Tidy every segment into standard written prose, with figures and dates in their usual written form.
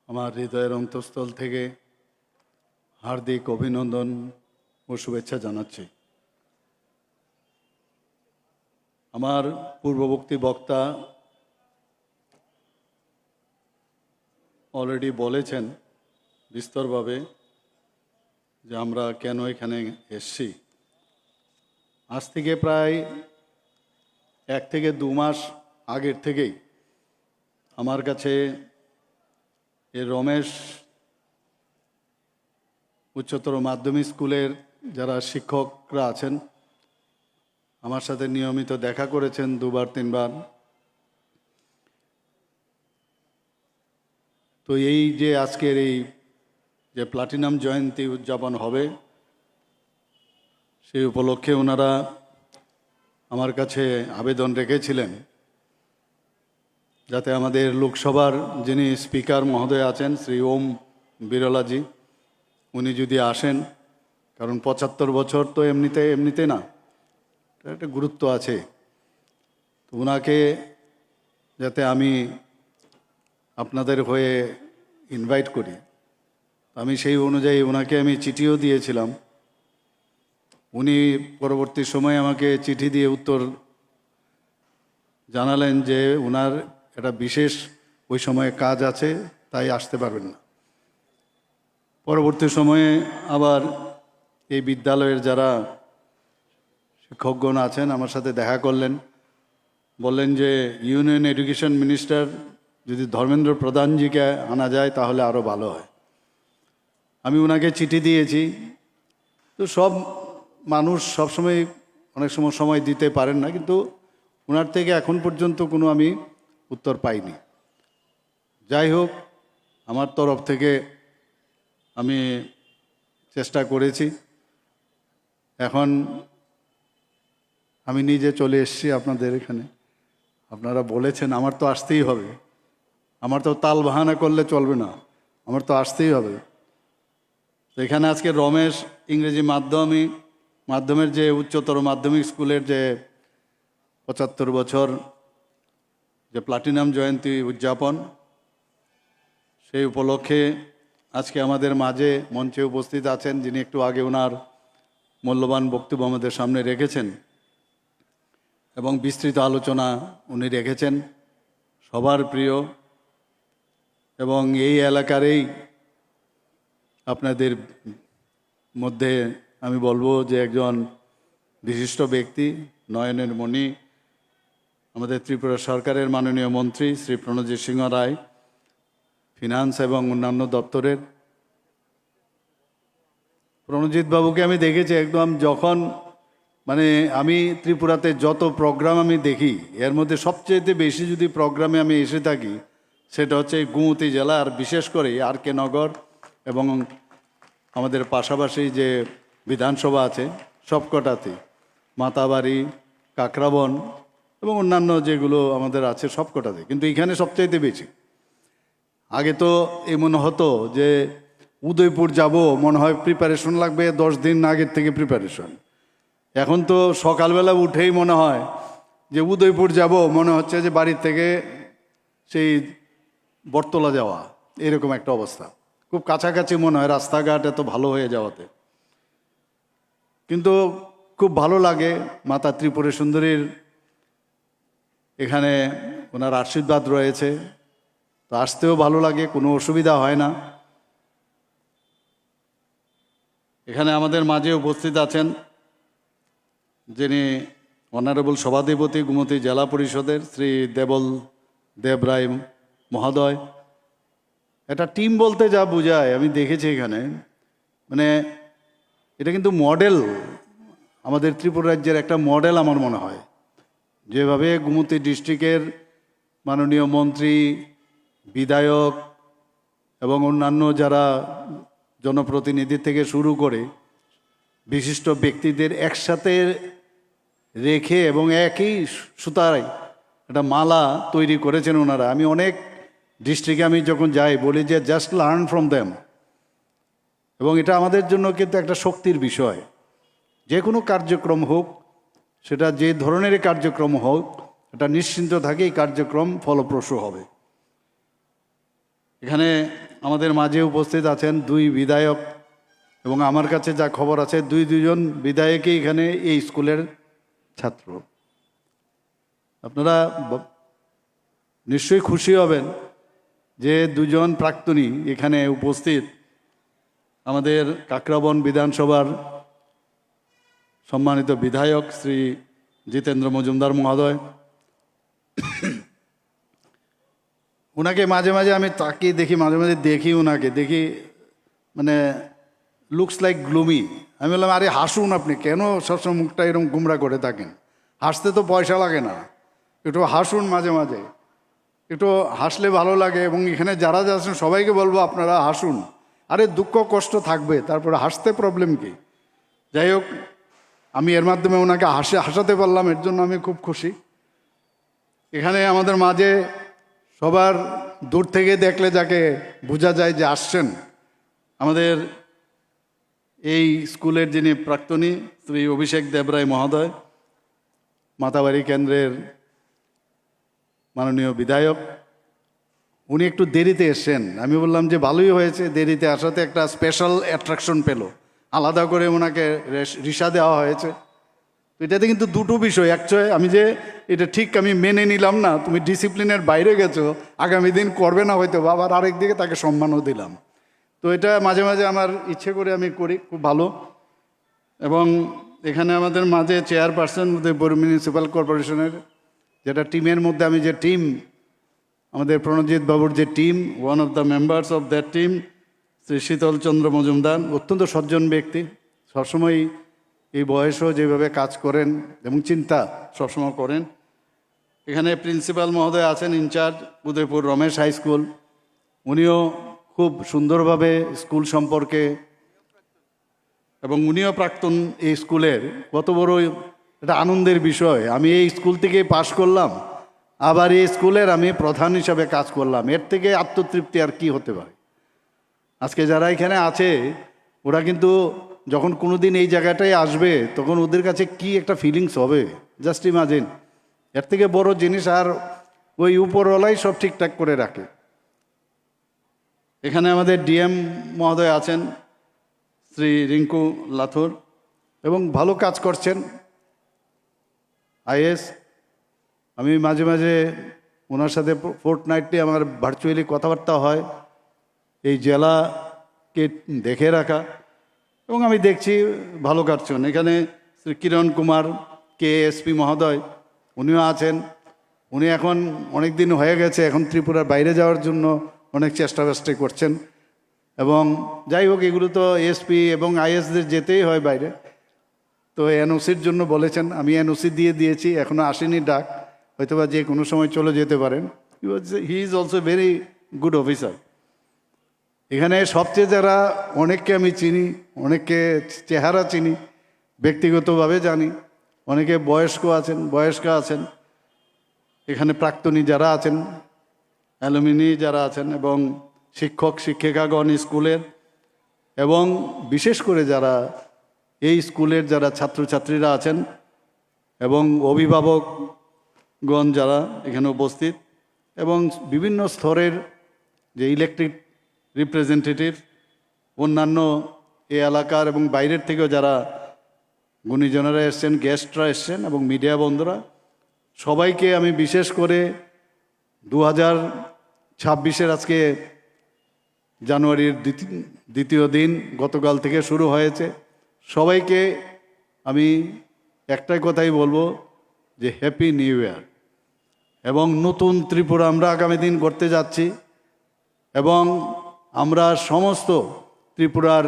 আমার হৃদয়ের অন্তঃস্থল থেকে হার্দিক অভিনন্দন ও শুভেচ্ছা জানাচ্ছি। আমার পূর্ববর্তী বক্তা অলরেডি বলেছেন বিস্তরভাবে যে আমরা কেন এখানে এসেছি। আজ থেকে প্রায় 1 থেকে 2 মাস আগের থেকেই আমার কাছে এই রমেশ উচ্চতর মাধ্যমিক স্কুলের যারা শিক্ষকরা আছেন আমার সাথে নিয়মিত দেখা করেছেন 2বার 3বার। তো এই যে আজকের এই যে প্লাটিনাম জয়ন্তী উদযাপন হবে সেই উপলক্ষে ওনারা আমার কাছে আবেদন রেখেছিলেন যাতে আমাদের লোকসভার যিনি স্পিকার মহোদয় আছেন শ্রী ওম বিরলাজি উনি যদি আসেন, কারণ 75 বছর তো এমনিতে না, একটা গুরুত্ব আছে। তো ওনাকে যাতে আমি আপনাদের হয়ে ইনভাইট করি, আমি সেই অনুযায়ী ওনাকে আমি চিঠিও দিয়েছিলাম। উনি পরবর্তী সময়ে আমাকে চিঠি দিয়ে উত্তর জানালেন যে ওনার একটা বিশেষ ওই সময়ে কাজ আছে, তাই আসতে পারবেন না। পরবর্তী সময়ে আবার এই বিদ্যালয়ের যারা শিক্ষকগণ আছেন আমার সাথে দেখা করলেন, বললেন যে ইউনিয়ন এডুকেশন মিনিস্টার যদি ধর্মেন্দ্র প্রধানজিকে আনা যায় তাহলে আরও ভালো হয়। আমি ওনাকে চিঠি দিয়েছি। তো সব মানুষ সবসময় অনেক সময় দিতে পারেন না, কিন্তু ওনার থেকে এখন পর্যন্ত কোনো আমি উত্তর পাইনি। যাই হোক, আমার তরফ থেকে আমি চেষ্টা করেছি। এখন আমি নিজে চলে এসেছি আপনাদের এখানে। আপনারা বলেছেন আমার তো আসতেই হবে, আমার তো তাল বাহানা করলে চলবে না, আমার তো আসতেই হবে। তো এখানে আজকে রমেশ ইংরেজি মাধ্যমের যে উচ্চতর মাধ্যমিক স্কুলের যে 75 বছর যে প্লাটিনাম জয়ন্তী উদযাপন, সেই উপলক্ষে আজকে আমাদের মাঝে মঞ্চে উপস্থিত আছেন যিনি একটু আগে ওনার মূল্যবান বক্তব্য আমাদের সামনে রেখেছেন এবং বিস্তৃত আলোচনা উনি রেখেছেন, সবার প্রিয় এবং এই এলাকারই আপনাদের মধ্যে আমি বলবো যে একজন বিশিষ্ট ব্যক্তি, নয়নের মণি, আমাদের ত্রিপুরা সরকারের মাননীয় মন্ত্রী শ্রী প্রণজিৎ সিংহ রায়, ফিনান্স এবং অন্যান্য দপ্তরের। প্রণজিৎ বাবুকে আমি দেখেছি একদম, যখন আমি ত্রিপুরাতে যত প্রোগ্রাম আমি দেখি এর মধ্যে সবচেয়ে বেশি যদি প্রোগ্রামে আমি এসে থাকি সেটা হচ্ছে গুমতি জেলা, আর বিশেষ করে আর.কে. নগর এবং আমাদের পাশাপাশি যে বিধানসভা আছে সবকটাতে, মাতাবাড়ি, কাকরাবন এবং অন্যান্য যেগুলো আমাদের আছে সবকটাতে, কিন্তু এখানে সবচাইতে বেশি। আগে তো মনে হতো যে উদয়পুর যাব, মনে হয় প্রিপারেশন লাগবে 10 দিন আগের থেকে প্রিপারেশন। এখন তো সকালবেলা উঠেই মনে হয় যে উদয়পুর যাব, মনে হচ্ছে যে বাড়ির থেকে সেই বটতলা যাওয়া, এরকম একটা অবস্থা। খুব কাছাকাছি মনে হয় রাস্তাঘাট এত ভালো হয়ে যাওয়াতে। কিন্তু খুব ভালো লাগে মাতা ত্রিপুরা সুন্দরীর এখানে ওনার আশীর্বাদ রয়েছে, তো আসতেও ভালো লাগে, কোনো অসুবিধা হয় না। এখানে আমাদের মাঝে উপস্থিত আছেন যিনি অনারেবল সভাধিপতি গুমতি জেলা পরিষদের শ্রী দেবল দেব রায় মহোদয়। এটা টিম বলতে যা বোঝায় আমি দেখেছি এখানে, এটা কিন্তু মডেল, আমাদের ত্রিপুরা রাজ্যের একটা মডেল আমার মনে হয়। যেভাবে গুমতি ডিস্ট্রিক্টের মাননীয় মন্ত্রী, বিধায়ক এবং অন্যান্য যারা জনপ্রতিনিধি থেকে শুরু করে বিশিষ্ট ব্যক্তিদের একসাথে রেখে এবং একই সুতায় একটা মালা তৈরি করেছেন ওনারা। আমি অনেক ডিস্ট্রিক্টে আমি যখন যাই বলি যে জাস্ট লার্ন ফ্রম দেম, এবং এটা আমাদের জন্য কিন্তু একটা শক্তির বিষয়। যে কোনো কার্যক্রম হোক, সেটা যে ধরনের কার্যক্রম হোক, এটা নিশ্চিন্ত থাকে এই কার্যক্রম ফলপ্রসূ হবে। এখানে আমাদের মাঝে উপস্থিত আছেন দুই বিধায়ক, এবং আমার কাছে যা খবর আছে দুজন বিধায়কই এখানে এই স্কুলের ছাত্র। আপনারা নিশ্চয়ই খুশি হবেন যে দুজন প্রাক্তনী এখানে উপস্থিত। আমাদের কাকরাবন বিধানসভার সম্মানিত বিধায়ক শ্রী জিতেন্দ্র মজুমদার মহোদয়, ওনাকে মাঝে মাঝে আমি তাকিয়ে দেখি, মাঝে মাঝে দেখি ওনাকে দেখি মানে লুকস লাইক গ্লুমি। আমি বললাম, আরে হাসুন, আপনি কেন সবসময় মুখটা এরকম গুমরা করে থাকেন? হাসতে তো পয়সা লাগে না, একটু হাসুন মাঝে মাঝে, একটু হাসলে ভালো লাগে। এবং এখানে যারা আছেন সবাইকে বলবো আপনারা হাসুন। আরে দুঃখ কষ্ট থাকবে, তারপরে হাসতে প্রবলেম কি? যাই হোক, আমি এর মাধ্যমে ওনাকে হাসাতে পারলাম, এর জন্য আমি খুব খুশি। এখানে আমাদের মাঝে সবার দূর থেকে দেখলে যাকে বোঝা যায় যে আসছেন, আমাদের এই স্কুলের যিনি প্রাক্তনী শ্রী অভিষেক দেবরায় মহোদয়, মাতাবাড়ি কেন্দ্রের মাননীয় বিধায়ক। উনি একটু দেরিতে এসছেন। আমি বললাম যে ভালোই হয়েছে, দেরিতে আসাতে একটা স্পেশাল অ্যাট্রাকশন পেল, আলাদা করে ওনাকে রিসা দেওয়া হয়েছে। তো এটাতে কিন্তু দুটো বিষয়। অ্যাকচুয়ালি আমি যে এটা ঠিক আমি মেনে নিলাম না, তুমি ডিসিপ্লিনের বাইরে গেছো, আগামী দিন করবে না হয়তো, আবার আরেক দিকে তাকে সম্মানও দিলাম। তো এটা মাঝে মাঝে আমার ইচ্ছে করে আমি করি, খুব ভালো। এবং এখানে আমাদের মাঝে চেয়ারপারসন উদয়পুর মিউনিসিপ্যাল কর্পোরেশনের যেটা টিমের মধ্যে আমি যে টিম, আমাদের প্রণজিৎ বাবুর যে team, one of the members of that team Shri শীতল চন্দ্র মজুমদার, অত্যন্ত সজ্জন ব্যক্তি, সবসময় এই বয়সেও যেভাবে কাজ করেন এবং চিন্তা সবসময় করেন। এখানে প্রিন্সিপাল মহোদয় আছেন, incharge Udaipur Ramesh high school, উনিও খুব সুন্দরভাবে স্কুল সম্পর্কে, এবং উনিও প্রাক্তন এই স্কুলের। কত বড় এটা আনন্দের বিষয়, আমি এই স্কুল থেকে পাশ করলাম, আবার এই স্কুলের আমি প্রধান হিসাবে কাজ করলাম। এর থেকে আত্মতৃপ্তি আর কি হতে পারে? আজকে যারা এখানে আছে ওরা কিন্তু যখন কোনো দিন এই জায়গাটায় আসবে তখন ওদের কাছে কি একটা ফিলিংস হবে, জাস্ট ইমাজিন। এর থেকে বড় জিনিস আর ওই উপরওয়ালাই সব ঠিকঠাক করে রাখে। এখানে আমাদের ডিএম মহোদয় আছেন শ্রী রিঙ্কু লাথুর, এবং ভালো কাজ করছেন আইএস। আমি মাঝে মাঝে ওনার সাথে ফোর্টনাইটলি আমার ভার্চুয়ালি কথাবার্তা হয় এই জেলাকে দেখে রাখা, এবং আমি দেখছি ভালো কাটছেন। এখানে শ্রী কিরণ কুমার কেএসপি মহোদয়, উনিও আছেন। উনি এখন অনেক দিন হয়ে গেছে, এখন ত্রিপুরার বাইরে যাওয়ার জন্য অনেক চেষ্টা করছেন। এবং যাই হোক, এগুলো তো এসপি এবং আইএসদের যেতেই হয় বাইরে, তো এনওসির জন্য বলেছেন, আমি এনওসি দিয়ে দিয়েছি, এখনও আসেনি ডাক, হয়তোবা যে কোনো সময় চলে যেতে পারেন। He is also very good officer. এখানে সবচেয়ে যারা, অনেককে আমি চিনি, অনেককে চেহারা চিনি, ব্যক্তিগতভাবে জানি, অনেকে বয়স্ক আছেন এখানে, প্রাক্তনী যারা আছেন, অ্যালুমিনি যারা আছেন, এবং শিক্ষক শিক্ষিকাগণ স্কুলের, এবং বিশেষ করে যারা এই স্কুলের যারা ছাত্রছাত্রীরা আছেন এবং অভিভাবকগণ যারা এখানে উপস্থিত, এবং বিভিন্ন স্তরের যে ইলেকটেড রিপ্রেজেন্টেটিভ, অন্যান্য এই এলাকার এবং বাইরের থেকেও যারা গুণীজনেরা এসছেন, গেস্টরা এসছেন, এবং মিডিয়া বন্ধুরা, সবাইকে আমি বিশেষ করে 2026-এর আজকে জানুয়ারির দ্বিতীয় দিন, গতকাল থেকে শুরু হয়েছে, সবাইকে আমি একটাই কথাই বলবো যে হ্যাপি নিউ ইয়ার। এবং নতুন ত্রিপুরা আমরা আগামী দিন করতে যাচ্ছি, এবং আমরা সমস্ত ত্রিপুরার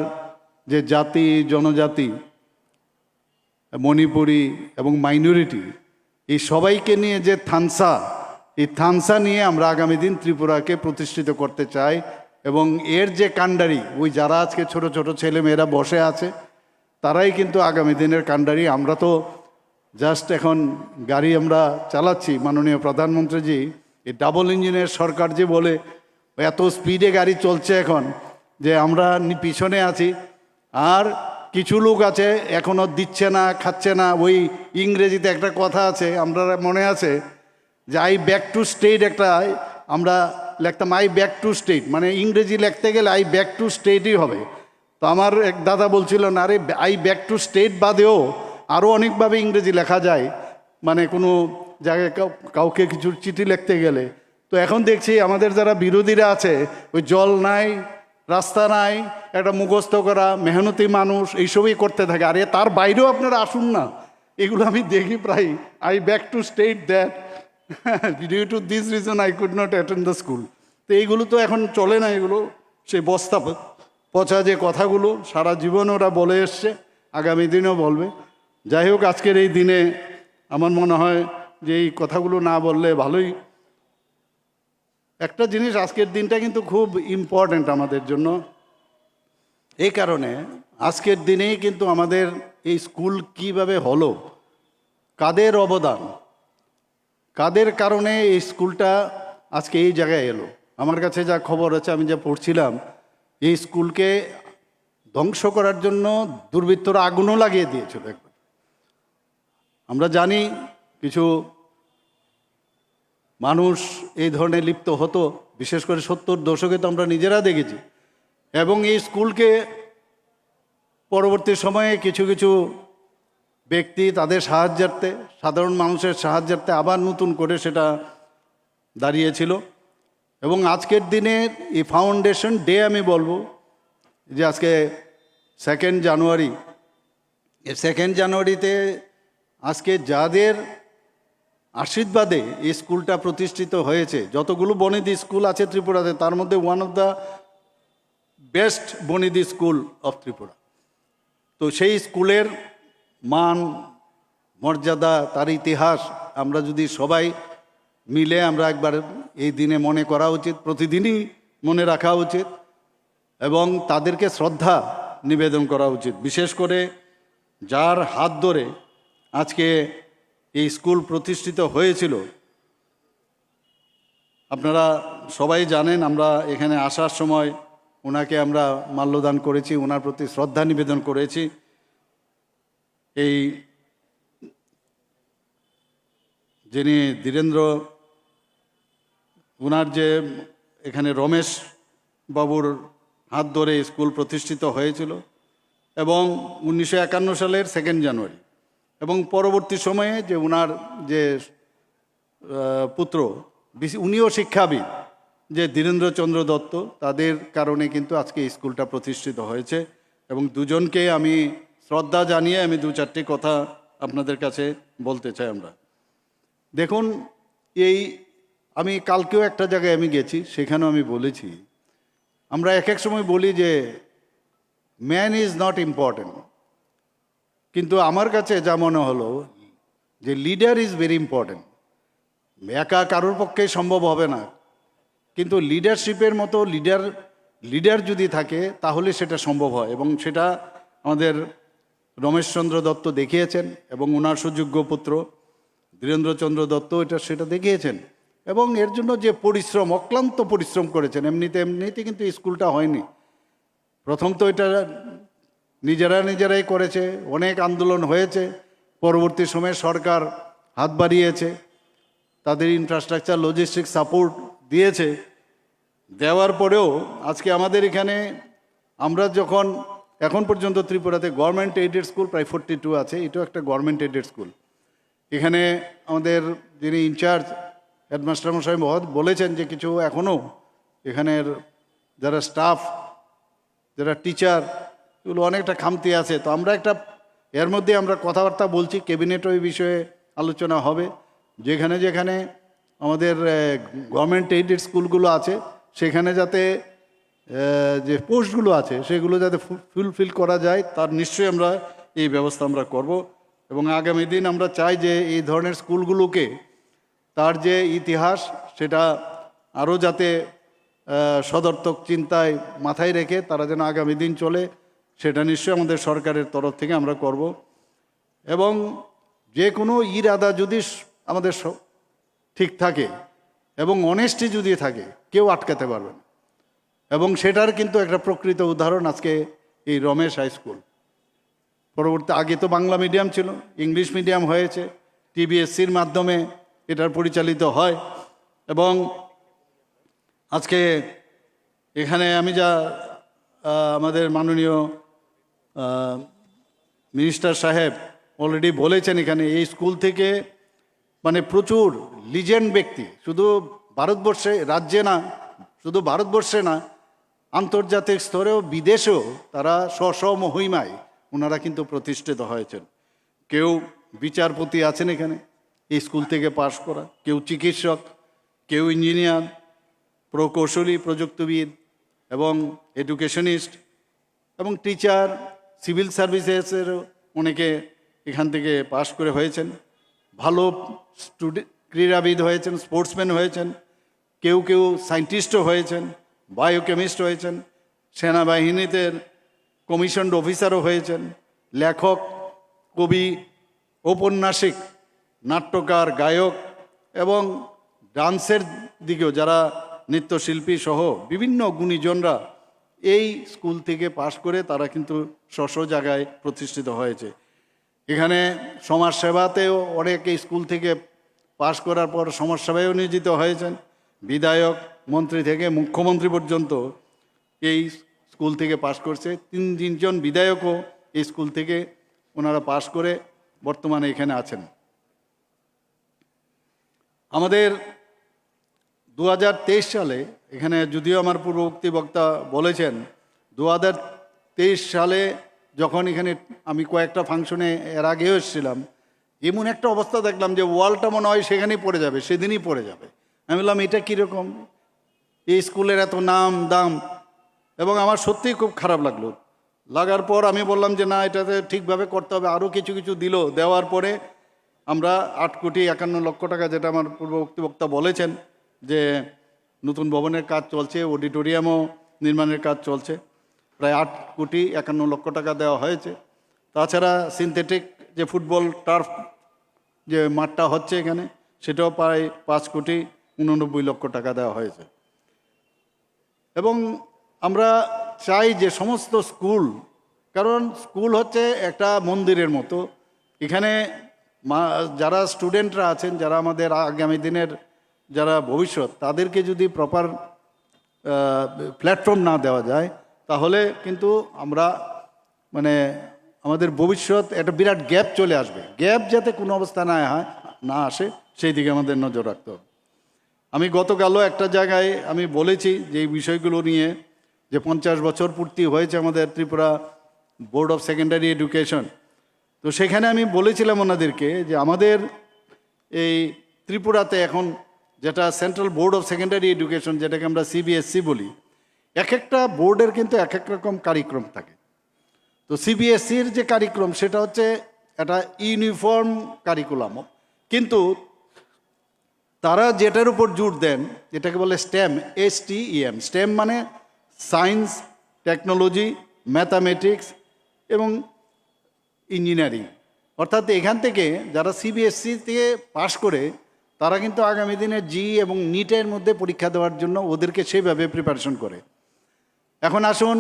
যে জাতি জনজাতি, মণিপুরি এবং মাইনরিটি, এই সবাইকে নিয়ে যে থানসা, এই থানসা নিয়ে আমরা আগামী দিন ত্রিপুরাকে প্রতিষ্ঠিত করতে চাই। এবং এর যে কাণ্ডারি, ওই যারা আজকে ছোট ছোট ছেলে মেয়েরা বসে আছে, তারাই কিন্তু আগামী দিনের কাণ্ডারি। আমরা তো জাস্ট এখন গাড়ি আমরা চালাচ্ছি, মাননীয় প্রধানমন্ত্রীজি এই ডাবল ইঞ্জিনের সরকার যে বলে, এত স্পিডে গাড়ি চলছে এখন যে আমরা পিছনে আছি, আর কিছু লোক আছে এখনও দিচ্ছে না, খাচ্ছে না। ওই ইংরেজিতে একটা কথা আছে, আমরা মনে আছে যে আই ব্যাক টু স্টেট, একটা আমরা লিখতাম আই ব্যাক টু স্টেট, মানে ইংরেজি লিখতে গেলে আই ব্যাক টু স্টেটই হবে। তো আমার এক দাদা বলছিল না আরে আই ব্যাক টু স্টেট বাদেও আরও অনেকভাবে ইংরেজি লেখা যায়, মানে কোনো জায়গায় কাউকে কিছু চিঠি লিখতে গেলে। তো এখন দেখছি আমাদের যারা বিরোধীরা আছে, ওই জল নাই, রাস্তা নাই, একটা মুখস্থ করা, মেহনতি মানুষ এইসবই করতে থাকে। আরে তার বাইরেও আপনারা আসুন না, এগুলো আমি দেখি প্রায়। I back to state that due to this reason I could not attend the school. তো এইগুলো তো এখন চলে না, এগুলো সেই বস্তা পচা যে কথাগুলো সারা জীবন ওরা বলে এসছে, আগামী দিনেও বলবে। যাই হোক, আজকের এই দিনে আমার মনে হয় যে এই কথাগুলো না বললে ভালোই। একটা জিনিস, আজকের দিনটা কিন্তু খুব ইম্পর্ট্যান্ট আমাদের জন্য। এই কারণে আজকের দিনেই কিন্তু আমাদের এই স্কুল কিভাবে হলো, কাদের অবদান, কাদের কারণে এই স্কুলটা আজকে এই জায়গায় এলো। আমার কাছে যা খবর আছে, আমি যা পড়ছিলাম, এই স্কুলকে ধ্বংস করার জন্য দুর্বৃত্তরা আগুনও লাগিয়ে দিয়েছিল একবার। আমরা জানি কিছু মানুষ এই ধরনের লিপ্ত হতো, বিশেষ করে 70 দশকে তো আমরা নিজেরা দেখেছি। এবং এই স্কুলকে পরবর্তী সময়ে কিছু কিছু ব্যক্তি তাদের সাহায্যার্থে, সাধারণ মানুষের সাহায্যার্থে আবার নতুন করে সেটা দাঁড়িয়েছিল। এবং আজকের দিনের এই ফাউন্ডেশন ডে আমি বলবো যে আজকে 2 জানুয়ারি, এই 2 জানুয়ারিতে আজকে যাদের আশীর্বাদে এই স্কুলটা প্রতিষ্ঠিত হয়েছে, যতগুলো বনিদি স্কুল আছে ত্রিপুরাতে, তার মধ্যে ওয়ান অফ দ্য বেস্ট বনিদি স্কুল অফ ত্রিপুরা। তো সেই স্কুলের মান মর্যাদা, তার ইতিহাস আমরা যদি সবাই মিলে আমরা একবার এই দিনে মনে করা উচিত, প্রতিদিনই মনে রাখা উচিত এবং তাদেরকে শ্রদ্ধা নিবেদন করা উচিত। বিশেষ করে যার হাত ধরে আজকে এই স্কুল প্রতিষ্ঠিত হয়েছিল, আপনারা সবাই জানেন। আমরা এখানে আসার সময় ওনাকে আমরা মাল্যদান করেছি, ওনার প্রতি শ্রদ্ধা নিবেদন করেছি। এই যিনি ধীরেন্দ্র, ওনার যে এখানে রমেশ বাবুর হাত ধরে স্কুল প্রতিষ্ঠিত হয়েছিল এবং 1951 সালের 2 জানুয়ারি, এবং পরবর্তী সময়ে যে ওনার যে পুত্র, উনিও শিক্ষাবিদ, যে ধীরেন্দ্রচন্দ্র দত্ত, তাদের কারণে কিন্তু আজকে এই স্কুলটা প্রতিষ্ঠিত হয়েছে। এবং দুজনকে আমি শ্রদ্ধা জানিয়ে আমি 2-4টি কথা আপনাদের কাছে বলতে চাই। আমরা দেখুন, এই আমি কালকেও একটা জায়গায় আমি গেছি, সেখানেও আমি বলেছি, আমরা এক এক সময় বলি যে ম্যান ইজ নট ইম্পর্টেন্ট, কিন্তু আমার কাছে যা মনে হলো যে লিডার ইজ ভেরি ইম্পর্টেন্ট। একা কারোর পক্ষে সম্ভব হবে না, কিন্তু লিডারশিপের মতো লিডার যদি থাকে তাহলে সেটা সম্ভব হয়। এবং সেটা আমাদের রমেশচন্দ্র দত্ত দেখিয়েছেন এবং ওনার সুযোগ্য পুত্র ধীরেন্দ্রচন্দ্র দত্ত সেটা দেখিয়েছেন। এবং এর জন্য যে পরিশ্রম, অক্লান্ত পরিশ্রম করেছেন, এমনিতে কিন্তু স্কুলটা হয়নি। প্রথম তো এটা নিজেরাই করেছে, অনেক আন্দোলন হয়েছে, পরবর্তী সময়ে সরকার হাত বাড়িয়েছে, তাদের ইনফ্রাস্ট্রাকচার লজিস্টিক সাপোর্ট দিয়েছে। দেওয়ার পরেও আজকে আমাদের এখানে আমরা যখন এখন পর্যন্ত ত্রিপুরাতে গভর্নমেন্ট এইডেড স্কুল প্রায় 42 আছে, এটাও একটা গভর্নমেন্ট এইডেড স্কুল। এখানে আমাদের যিনি ইনচার্জ হেডমাস্টার মশাই বলেছেন যে কিছু এখনও এখানের যারা স্টাফ, যারা টিচার, এগুলো অনেকটা খামতি আছে। তো আমরা একটা এর মধ্যে আমরা কথাবার্তা বলছি, ক্যাবিনেটও এই বিষয়ে আলোচনা হবে, যেখানে যেখানে আমাদের গভর্নমেন্ট এইডেড স্কুলগুলো আছে সেখানে যাতে যে পোস্টগুলো আছে সেগুলো যাতে ফুলফিল করা যায়, তার নিশ্চয়ই আমরা এই ব্যবস্থা আমরা করব। এবং আগামী দিন আমরা চাই যে এই ধরনের স্কুলগুলোকে তার যে ইতিহাস সেটা আরও যাতে সদর্থক চিন্তায় মাথায় রেখে তারা যেন আগামী দিন চলে, সেটা নিশ্চয়ই আমাদের সরকারের তরফ থেকে আমরা করব। এবং যে কোনো ইরাদা যদি আমাদের ঠিক থাকে এবং অনেস্টি যদি থাকে, কেউ আটকাতে পারবে না। এবং সেটার কিন্তু একটা প্রকৃত উদাহরণ আজকে এই রমেশ হাই স্কুল। পরবর্তী আগে তো বাংলা মিডিয়াম ছিল, ইংলিশ মিডিয়াম হয়েছে, টিবিএসসির মাধ্যমে এটার পরিচালিত হয়। এবং আজকে এখানে আমি যা আমাদের মাননীয় মিনিস্টার সাহেব অলরেডি বলেছেন, এখানে এই স্কুল থেকে মানে প্রচুর লিজেন্ড ব্যক্তি, শুধু ভারতবর্ষে রাজ্যে না, শুধু ভারতবর্ষে না, আন্তর্জাতিক স্তরেও বিদেশেও তারা স্ব মহিমায় ওনারা কিন্তু প্রতিষ্ঠিত হয়েছেন। কেউ বিচারপতি আছেন এখানে এই স্কুল থেকে পাশ করা, কেউ চিকিৎসক, কেউ ইঞ্জিনিয়ার, প্রকৌশলী, প্রযুক্তিবিদ এবং এডুকেশনিস্ট এবং টিচার, সিভিল সার্ভিসেসেরও অনেকে এখান থেকে পাশ করে হয়েছেন। ভালো ক্রীড়াবিদ হয়েছেন, স্পোর্টসম্যান হয়েছেন, কেউ কেউ সায়েন্টিস্টও হয়েছেন, বায়োকেমিস্ট হয়েছেন, সেনাবাহিনীতে কমিশনড অফিসারও হয়েছেন, লেখক, কবি, ঔপন্যাসিক, নাট্যকার, গায়ক এবং ডান্সের দিকেও যারা নৃত্যশিল্পী সহ বিভিন্ন গুণীজনরা এই স্কুল থেকে পাশ করে তারা কিন্তু স্ব জায়গায় প্রতিষ্ঠিত হয়েছে। এখানে সমাজসেবাতেও অনেক এই স্কুল থেকে পাশ করার পর সমাজসেবায়ও নিয়োজিত হয়েছেন। বিধায়ক, মন্ত্রী থেকে মুখ্যমন্ত্রী পর্যন্ত এই স্কুল থেকে পাশ করছে। তিনজন বিধায়কও এই স্কুল থেকে ওনারা পাশ করে বর্তমানে এখানে আছেন। আমাদের 2023 সালে এখানে, যদিও আমার পূর্ববর্তী বক্তা বলেছেন, 2023 সালে যখন এখানে আমি কয়েকটা ফাংশনে এর আগেও এসেছিলাম, এমন একটা অবস্থা দেখলাম যে ওয়ালটা মনে হয় সেখানেই পড়ে যাবে, সেদিনই পড়ে যাবে। আমি বললাম এটা কীরকম, এই স্কুলের এত নাম দাম, এবং আমার সত্যিই খুব খারাপ লাগলো। লাগার পর আমি বললাম যে না, এটাতে ঠিকভাবে করতে হবে। আরও কিছু কিছু দিল, দেওয়ার পরে আমরা 8,51,00,000 টাকা, যেটা আমার পূর্ববর্তী বক্তা বলেছেন যে নতুন ভবনের কাজ চলছে, অডিটোরিয়ামও নির্মাণের কাজ চলছে, প্রায় 8,51,00,000 টাকা দেওয়া হয়েছে। তাছাড়া সিনথেটিক যে ফুটবল টার্ফ যে মাঠটা হচ্ছে এখানে, সেটাও প্রায় 5,89,00,000 টাকা দেওয়া হয়েছে। এবং আমরা চাই যে সমস্ত স্কুল, কারণ স্কুল হচ্ছে একটা মন্দিরের মতো, এখানে যারা স্টুডেন্টরা আছেন, যারা আমাদের আগামী দিনের যারা ভবিষ্যৎ, তাদেরকে যদি প্রপার প্ল্যাটফর্ম না দেওয়া যায়, তাহলে কিন্তু আমরা মানে আমাদের ভবিষ্যৎ একটা বিরাট গ্যাপ চলে আসবে। গ্যাপ যাতে কোনো অবস্থা না আসে, সেই দিকে আমাদের নজর রাখতে হবে। আমি গতকালও একটা জায়গায় আমি বলেছি যে এই বিষয়গুলো নিয়ে, যে 50 বছর পূর্তি হয়েছে আমাদের Tripura board of secondary education. তো সেখানে আমি বলেছিলাম ওনাদেরকে যে আমাদের এই ত্রিপুরাতে এখন যেটা central board of secondary education, যেটাকে আমরা সিবিএসসি বলি, এক একটা বোর্ডের কিন্তু এক এক রকম কারিক্রম থাকে। তো সিবিএসসির যে কারিক্রম সেটা হচ্ছে একটা ইউনিফর্ম কারিকুলাম, কিন্তু তারা যেটার উপর জোর দেন, যেটাকে বলে স্টেম, STEM, স্টেম মানে সায়েন্স, টেকনোলজি, ম্যাথামেটিক্স এবং ইঞ্জিনিয়ারিং। অর্থাৎ এখান থেকে যারা সিবিএসসি থেকে পাশ করে, তারা কিন্তু আগামী দিনে এবং নিটের মধ্যে পরীক্ষা দেওয়ার জন্য ওদেরকে সেভাবে প্রিপারেশন করে। এখন আসুন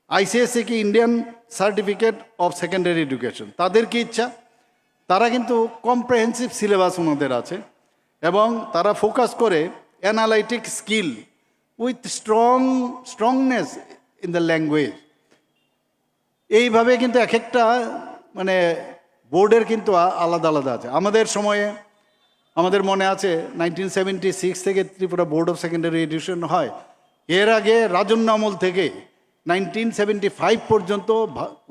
আইসিএসসি কি Indian certificate of secondary education, তাদের কি ইচ্ছা, তারা কিন্তু কম্প্রিহেন্সিভ সিলেবাস ওনাদের আছে, এবং তারা ফোকাস করে analytic skill with strongness in the language. এইভাবে কিন্তু এক একটা মানে বোর্ডের কিন্তু আলাদা আলাদা আছে। আমাদের সময়ে আমাদের মনে আছে 1976 থেকে Tripura board of secondary education হয়। এর আগে রাজন্য আমল থেকে 1975 পর্যন্ত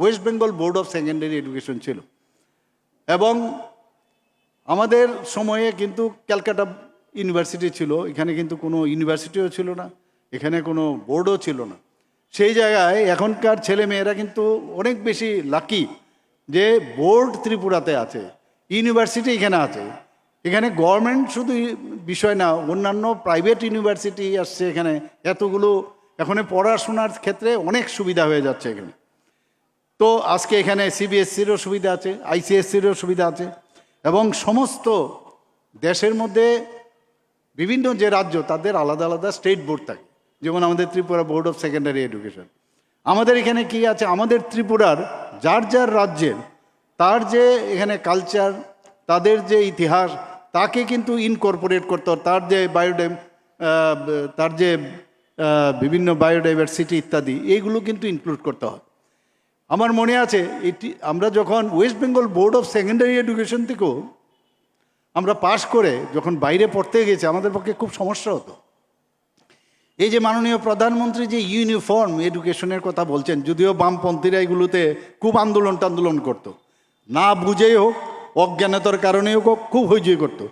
West Bengal board of secondary education ছিল। এবং আমাদের সময়ে কিন্তু ক্যালকাটা ইউনিভার্সিটি ছিল, এখানে কিন্তু কোনো ইউনিভার্সিটিও ছিল না, এখানে কোনো বোর্ডও ছিল না। সেই জায়গায় এখনকার ছেলে মেয়েরা কিন্তু অনেক বেশি লাকি যে বোর্ড ত্রিপুরাতে আছে, ইউনিভার্সিটি এখানে আছে। এখানে গভর্নমেন্ট শুধু বিষয় না, অন্যান্য প্রাইভেট ইউনিভার্সিটি আসছে এখানে, এতগুলো এখন পড়াশোনার ক্ষেত্রে অনেক সুবিধা হয়ে যাচ্ছে এখানে। তো আজকে এখানে সিবিএসসিরও সুবিধা আছে, আইসিএসসিরও সুবিধা আছে, এবং সমস্ত দেশের মধ্যে বিভিন্ন যে রাজ্য, তাদের আলাদা আলাদা স্টেট বোর্ড থাকে, যেমন আমাদের Tripura board of secondary education. আমাদের এখানে কি আছে, আমাদের ত্রিপুরার যার যার রাজ্যের তার যে এখানে কালচার, তাদের যে ইতিহাস, তাকে কিন্তু ইনকর্পোরেট করতে হবে, তার যে তার যে বিভিন্ন বায়োডাইভার্সিটি ইত্যাদি এইগুলো কিন্তু ইনক্লুড করতে হয়। আমার মনে আছে এটি আমরা যখন West Bengal board of secondary education থেকেও আমরা পাশ করে যখন বাইরে পড়তে গেছি আমাদের পক্ষে খুব সমস্যা হতো। এই যে মাননীয় প্রধানমন্ত্রী যে ইউনিফর্ম এডুকেশনের কথা বলছেন, যদিও বামপন্থীরা এগুলোতে খুব আন্দোলন করতো, না বুঝেই হোক অজ্ঞানতার কারণেই হোক খুব হইচই করতো।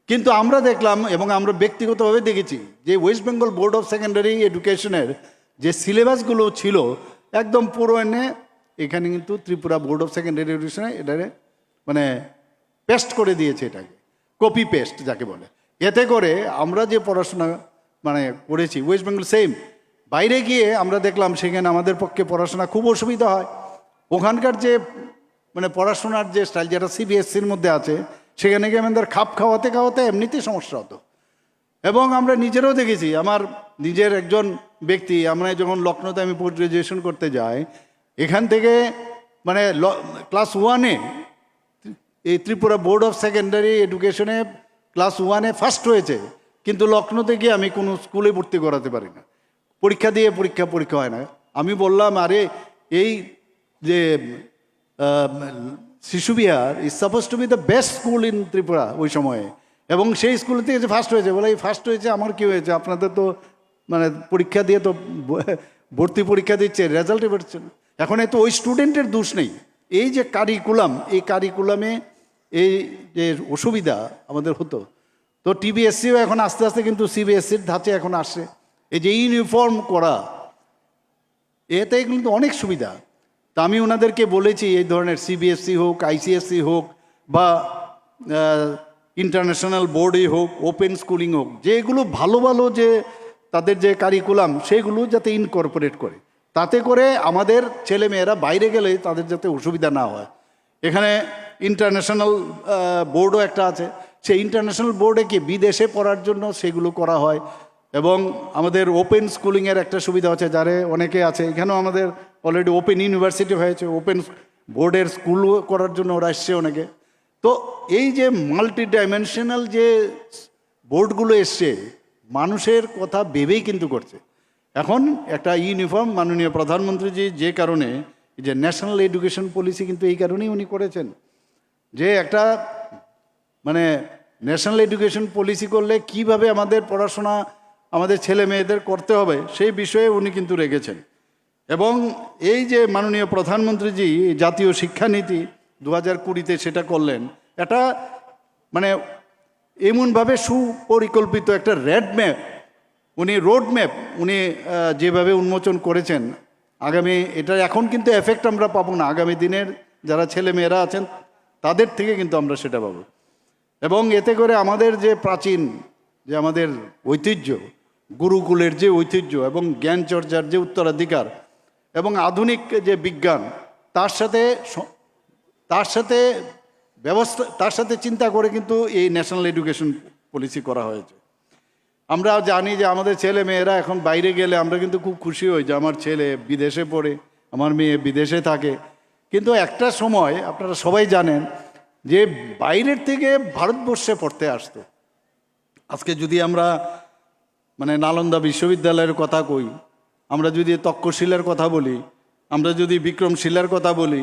কিন্তু আমরা দেখলাম এবং আমরা ব্যক্তিগতভাবে দেখেছি যে West Bengal board of secondary এডুকেশনের যে সিলেবাসগুলো ছিল একদম পুরো এনে এখানে কিন্তু ত্রিপুরা বোর্ড অফ সেকেন্ডারি এডুকেশনে এটারে মানে পেস্ট করে দিয়েছে, এটাকে কপি পেস্ট যাকে বলে। এতে করে আমরা যে পড়াশোনা মানে করেছি ওয়েস্ট বেঙ্গল সেম, বাইরে গিয়ে আমরা দেখলাম সেখানে আমাদের পক্ষে পড়াশোনা খুব অসুবিধা হয়। ওখানকার যে মানে পড়াশোনার যে স্টাইল যেটা সিবিএসসির মধ্যে আছে সেখানে গিয়ে আমাদের খাপ খাওয়াতে এমনিতেই সমস্যা হতো। এবং আমরা নিজেরাও দেখেছি, আমার নিজের একজন ব্যক্তি, আমরা যখন লখনৌতে আমি পোস্ট গ্রাজুয়েশন করতে যাই, এখান থেকে মানে ক্লাস 1-এ এই ত্রিপুরা বোর্ড অফ সেকেন্ডারি এডুকেশনে ক্লাস 1-এ ফার্স্ট হয়েছে, কিন্তু লখনৌতে গিয়ে আমি কোনো স্কুলে ভর্তি করাতে পারি না, পরীক্ষা দিয়ে পরীক্ষা হয় না। আমি বললাম আরে এই যে শিশু Bihar is suppose two B the best school in Tripura ওই সময়ে, এবং সেই স্কুল থেকে যে ফার্স্ট হয়েছে, বলে এই ফার্স্ট হয়েছে আমার কি হয়েছে, আপনাদের তো মানে পরীক্ষা দিয়ে তো ভর্তি পরীক্ষা দিচ্ছে, রেজাল্টে বেরোচ্ছে না। এখন তো ওই স্টুডেন্টের দোষ নেই, এই যে কারিকুলাম, এই কারিকুলামে এই যে অসুবিধা আমাদের হতো। তো টিবিএসসিও এখন আস্তে আস্তে কিন্তু সিবিএসসির ধাঁচে এখন আসছে। এই যে ইউনিফর্ম করা, এতে কিন্তু অনেক সুবিধা। তা আমি ওনাদেরকে বলেছি এই ধরনের সিবিএসসি হোক, আইসিএসসি হোক বা ইন্টারন্যাশনাল বোর্ডই হোক, ওপেন স্কুলিং হোক, যেগুলো ভালো যে তাদের যে কারিকুলাম সেগুলো যাতে ইনকর্পোরেট করে, তাতে করে আমাদের ছেলেমেয়েরা বাইরে গেলে তাদের যাতে অসুবিধা না হয়। এখানে ইন্টারন্যাশনাল বোর্ডও একটা আছে, সেই ইন্টারন্যাশনাল বোর্ডে কি বিদেশে পড়ার জন্য সেগুলো করা হয়। এবং আমাদের ওপেন স্কুলিংয়ের একটা সুবিধা হচ্ছে, যারা অনেকে আছে এখানেও আমাদের অলরেডি ওপেন ইউনিভার্সিটি হয়েছে, ওপেন বোর্ডের স্কুল করার জন্য ওরা এসছে অনেকে। তো এই যে মাল্টি ডাইমেনশনাল যে বোর্ডগুলো এসছে মানুষের কথা ভেবেই কিন্তু করছে। এখন একটা ইউনিফর্ম মাননীয় প্রধানমন্ত্রীজি যে কারণে যে ন্যাশনাল এডুকেশন পলিসি কিন্তু এই কারণেই উনি করেছেন, যে একটা মানে ন্যাশনাল এডুকেশন পলিসি করলে কিভাবে আমাদের পড়াশোনা আমাদের ছেলে মেয়েদের করতে হবে সেই বিষয়ে উনি কিন্তু রেখেছেন। এবং এই যে মাননীয় প্রধানমন্ত্রীজি জাতীয় শিক্ষানীতি 2020-তে সেটা করলেন, এটা মানে এমনভাবে সুপরিকল্পিত একটা রোড ম্যাপ উনি যেভাবে উন্মোচন করেছেন, আগামী এটার এখন কিন্তু এফেক্ট আমরা পাবো না, আগামী দিনের যারা ছেলে মেয়েরা আছেন তাদের থেকে কিন্তু আমরা সেটা পাবো। এবং এতে করে আমাদের যে প্রাচীন যে আমাদের ঐতিহ্য, গুরুকুলের যে ঐতিহ্য এবং জ্ঞান চর্চার যে উত্তরাধিকার এবং আধুনিক যে বিজ্ঞান, তার সাথে চিন্তা করে কিন্তু এই ন্যাশনাল এডুকেশন পলিসি করা হয়েছে। আমরা জানি যে আমাদের ছেলে মেয়েরা এখন বাইরে গেলে আমরা কিন্তু খুব খুশি হই যে আমার ছেলে বিদেশে পড়ে, আমার মেয়ে বিদেশে থাকে। কিন্তু একটা সময় আপনারা সবাই জানেন যে বাইরের থেকে ভারতবর্ষে পড়তে আসতো। আজকে যদি আমরা মানে নালন্দা বিশ্ববিদ্যালয়ের কথা কই, আমরা যদি তক্ষশিলার কথা বলি, আমরা যদি বিক্রমশিলার কথা বলি,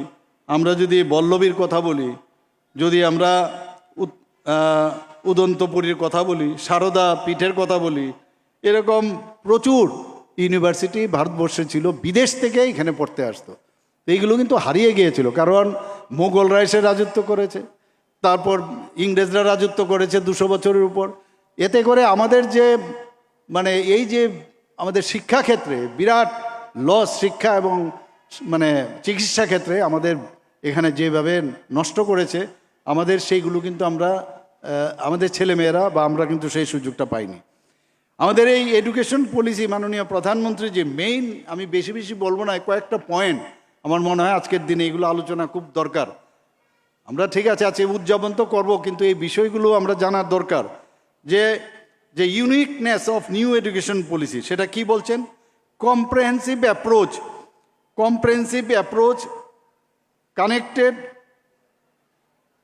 আমরা যদি বল্লভীর কথা বলি, যদি আমরা উদন্তপুরীর কথা বলি, সারদা পীঠের কথা বলি, এরকম প্রচুর ইউনিভার্সিটি ভারতবর্ষে ছিল, বিদেশ থেকে এখানে পড়তে আসতো। এইগুলো কিন্তু হারিয়ে গিয়েছিল, কারণ মোগলরা এসে রাজত্ব করেছে, তারপর ইংরেজরা রাজত্ব করেছে 200 বছরের উপর। এতে করে আমাদের যে মানে এই যে আমাদের শিক্ষাক্ষেত্রে বিরাট লস, শিক্ষা এবং মানে চিকিৎসা ক্ষেত্রে আমাদের এখানে যেভাবে নষ্ট করেছে আমাদের, সেইগুলো কিন্তু আমরা আমাদের ছেলেমেয়েরা বা আমরা কিন্তু সেই সুযোগটা পাইনি। আমাদের এই এডুকেশন পলিসি মাননীয় প্রধানমন্ত্রী যে মেইন, আমি বেশি বলবো না, কয়েকটা পয়েন্ট আমার মনে হয় আজকের দিনে এগুলো আলোচনা খুব দরকার। আমরা ঠিক আছে আজকে উদযাপন তো করবো, কিন্তু এই বিষয়গুলো আমরা জানার দরকার যে যে uniqueness of new education policy সেটা কি বলছেন। Comprehensive approach connected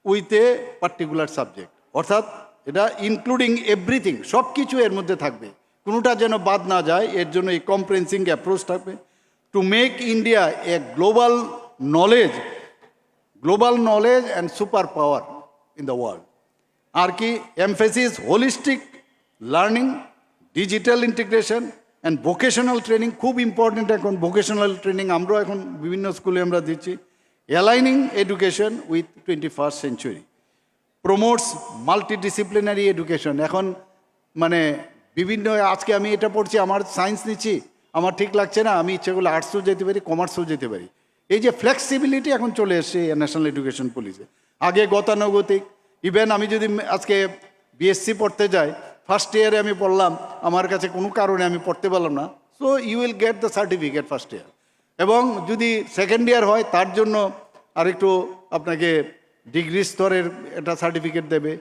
with a particular subject, অর্থাৎ এটা ইনক্লুডিং এভরিথিং, সব কিছু এর মধ্যে থাকবে, কোনোটা যেন বাদ না যায়, এর জন্য এই কম্প্রেহেন্সিভ অ্যাপ্রোচ থাকবে to make India a global knowledge and super power in the world. আর কি emphasis holistic learning, digital integration and vocational training, খুব ইম্পর্টেন্ট এখন ভোকেশনাল ট্রেনিং আমরাও এখন বিভিন্ন স্কুলে আমরা দিচ্ছি। Aligning education with 21st century, promotes multidisciplinary education. এখন মানে বিভিন্ন, আজকে আমি এটা পড়ছি, আমার সায়েন্স নিচ্ছি, আমার ঠিক লাগছে না, আমি ইচ্ছে করলে আর্টসও যেতে পারি, কমার্সও যেতে পারি। এই যে ফ্লেক্সিবিলিটি এখন চলে এসছে ন্যাশনাল এডুকেশন পলিসি। আগে গতানুগতিক, ইভেন আমি যদি আজকে বিএসসি পড়তে যাই, ফার্স্ট ইয়ারে আমি পড়লাম, আমার কাছে কোনো কারণে আমি পড়তে পারলাম না, so you will get the certificate first year. এবং যদি সেকেন্ড ইয়ার হয় তার জন্য আরেকটু আপনাকে ডিগ্রি স্তরের একটা সার্টিফিকেট দেবে।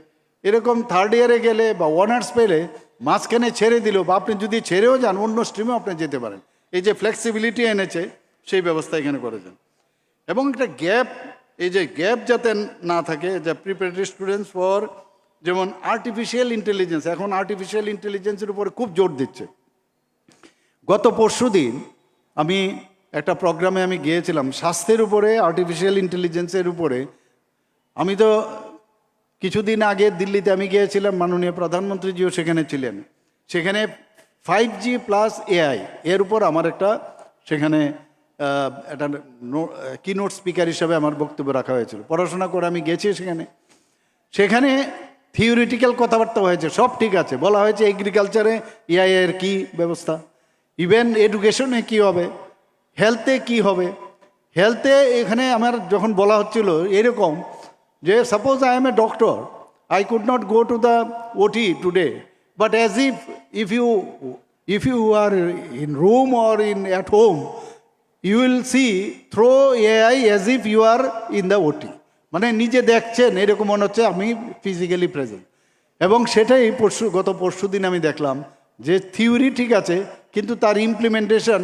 এরকম থার্ড ইয়ারে গেলে বা অনার্স পেলে মাঝখানে ছেড়ে দিল, বা আপনি যদি ছেড়েও যান অন্য স্ট্রিমেও আপনি যেতে পারেন। এই যে ফ্লেক্সিবিলিটি এনেছে সেই ব্যবস্থা এখানে করেছেন। এবং একটা গ্যাপ, এই যে গ্যাপ যাতে না থাকে, যে প্রিপারেটরি স্টুডেন্টস ফর, যেমন আর্টিফিশিয়াল ইন্টেলিজেন্স, এখন আর্টিফিশিয়াল ইন্টেলিজেন্সের উপরে খুব জোর দিচ্ছে। গত পরশুদিন আমি একটা প্রোগ্রামে আমি গিয়েছিলাম স্বাস্থ্যের উপরে, আর্টিফিশিয়াল ইন্টেলিজেন্সের উপরে। আমি তো কিছুদিন আগে দিল্লিতে আমি গিয়েছিলাম, মাননীয় প্রধানমন্ত্রীজিও সেখানে ছিলেন। সেখানে 5G প্লাস AI এর উপর আমার একটা সেখানে একটা কিনোট স্পিকার হিসাবে আমার বক্তব্য রাখা হয়েছিল। পড়াশোনা করে আমি গেছি সেখানে থিওরিটিক্যাল কথাবার্তা হয়েছে, সব ঠিক আছে, বলা হয়েছে এগ্রিকালচারে AI এর কী ব্যবস্থা, ইভেন এডুকেশনে কী হবে, হেলথে কি হবে। হেলথে এখানে আমার যখন বলা হচ্ছিল এরকম যে suppose I M a doctor, I could not go to the OT today, but as if you are in room or at home, you will see through AI as if you are in the OT, মানে নিজে দেখছেন এরকম মনে হচ্ছে আমি physically present. এবং সেটাই গত পরশু দিন আমি দেখলাম যে থিওরি ঠিক আছে, কিন্তু তার ইমপ্লিমেন্টেশন,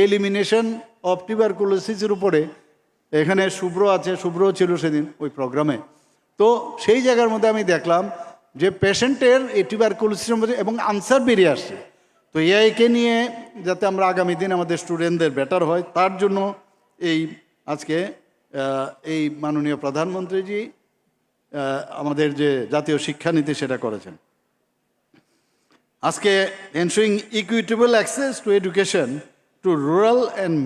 এলিমিনেশন অফ টিউবারকুলোসিসের উপরে, এখানে শুভ্র ছিল সেদিন ওই প্রোগ্রামে। তো সেই জায়গার মধ্যে আমি দেখলাম যে পেশেন্টের এই টিউবারকুলোসিসের মধ্যে এবং আনসার বেরিয়ে আসছে। তো এআইকে নিয়ে যাতে আমরা আগামী দিন আমাদের স্টুডেন্টদের বেটার হয়, তার জন্য এই আজকে এই মাননীয় প্রধানমন্ত্রীজি আমাদের যে জাতীয় শিক্ষানীতি সেটা করেছেন। আজকে ensuring equitable access to education to rural and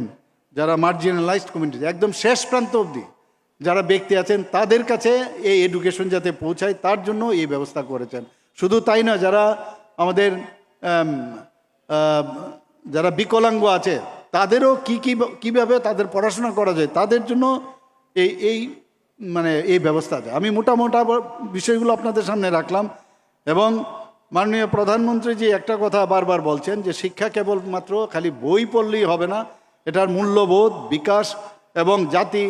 যারা মার্জিনালাইজড কমিউনিটি, একদম শেষ প্রান্ত অবধি যারা ব্যক্তি আছেন তাদের কাছে এই এডুকেশন যাতে পৌঁছায় তার জন্য এই ব্যবস্থা করেছেন। শুধু তাই না, যারা আমাদের যারা বিকলাঙ্গ আছে তাদেরও কীভাবে তাদের পড়াশোনা করা যায় তাদের জন্য এই ব্যবস্থা আছে। আমি মোটা বিষয়গুলো আপনাদের সামনে রাখলাম। এবং মাননীয় প্রধানমন্ত্রী যে একটা কথা বারবার বলছেন যে শিক্ষা কেবলমাত্র খালি বই পড়লেই হবে না, এটার মূল্যবোধ, বিকাশ এবং জাতি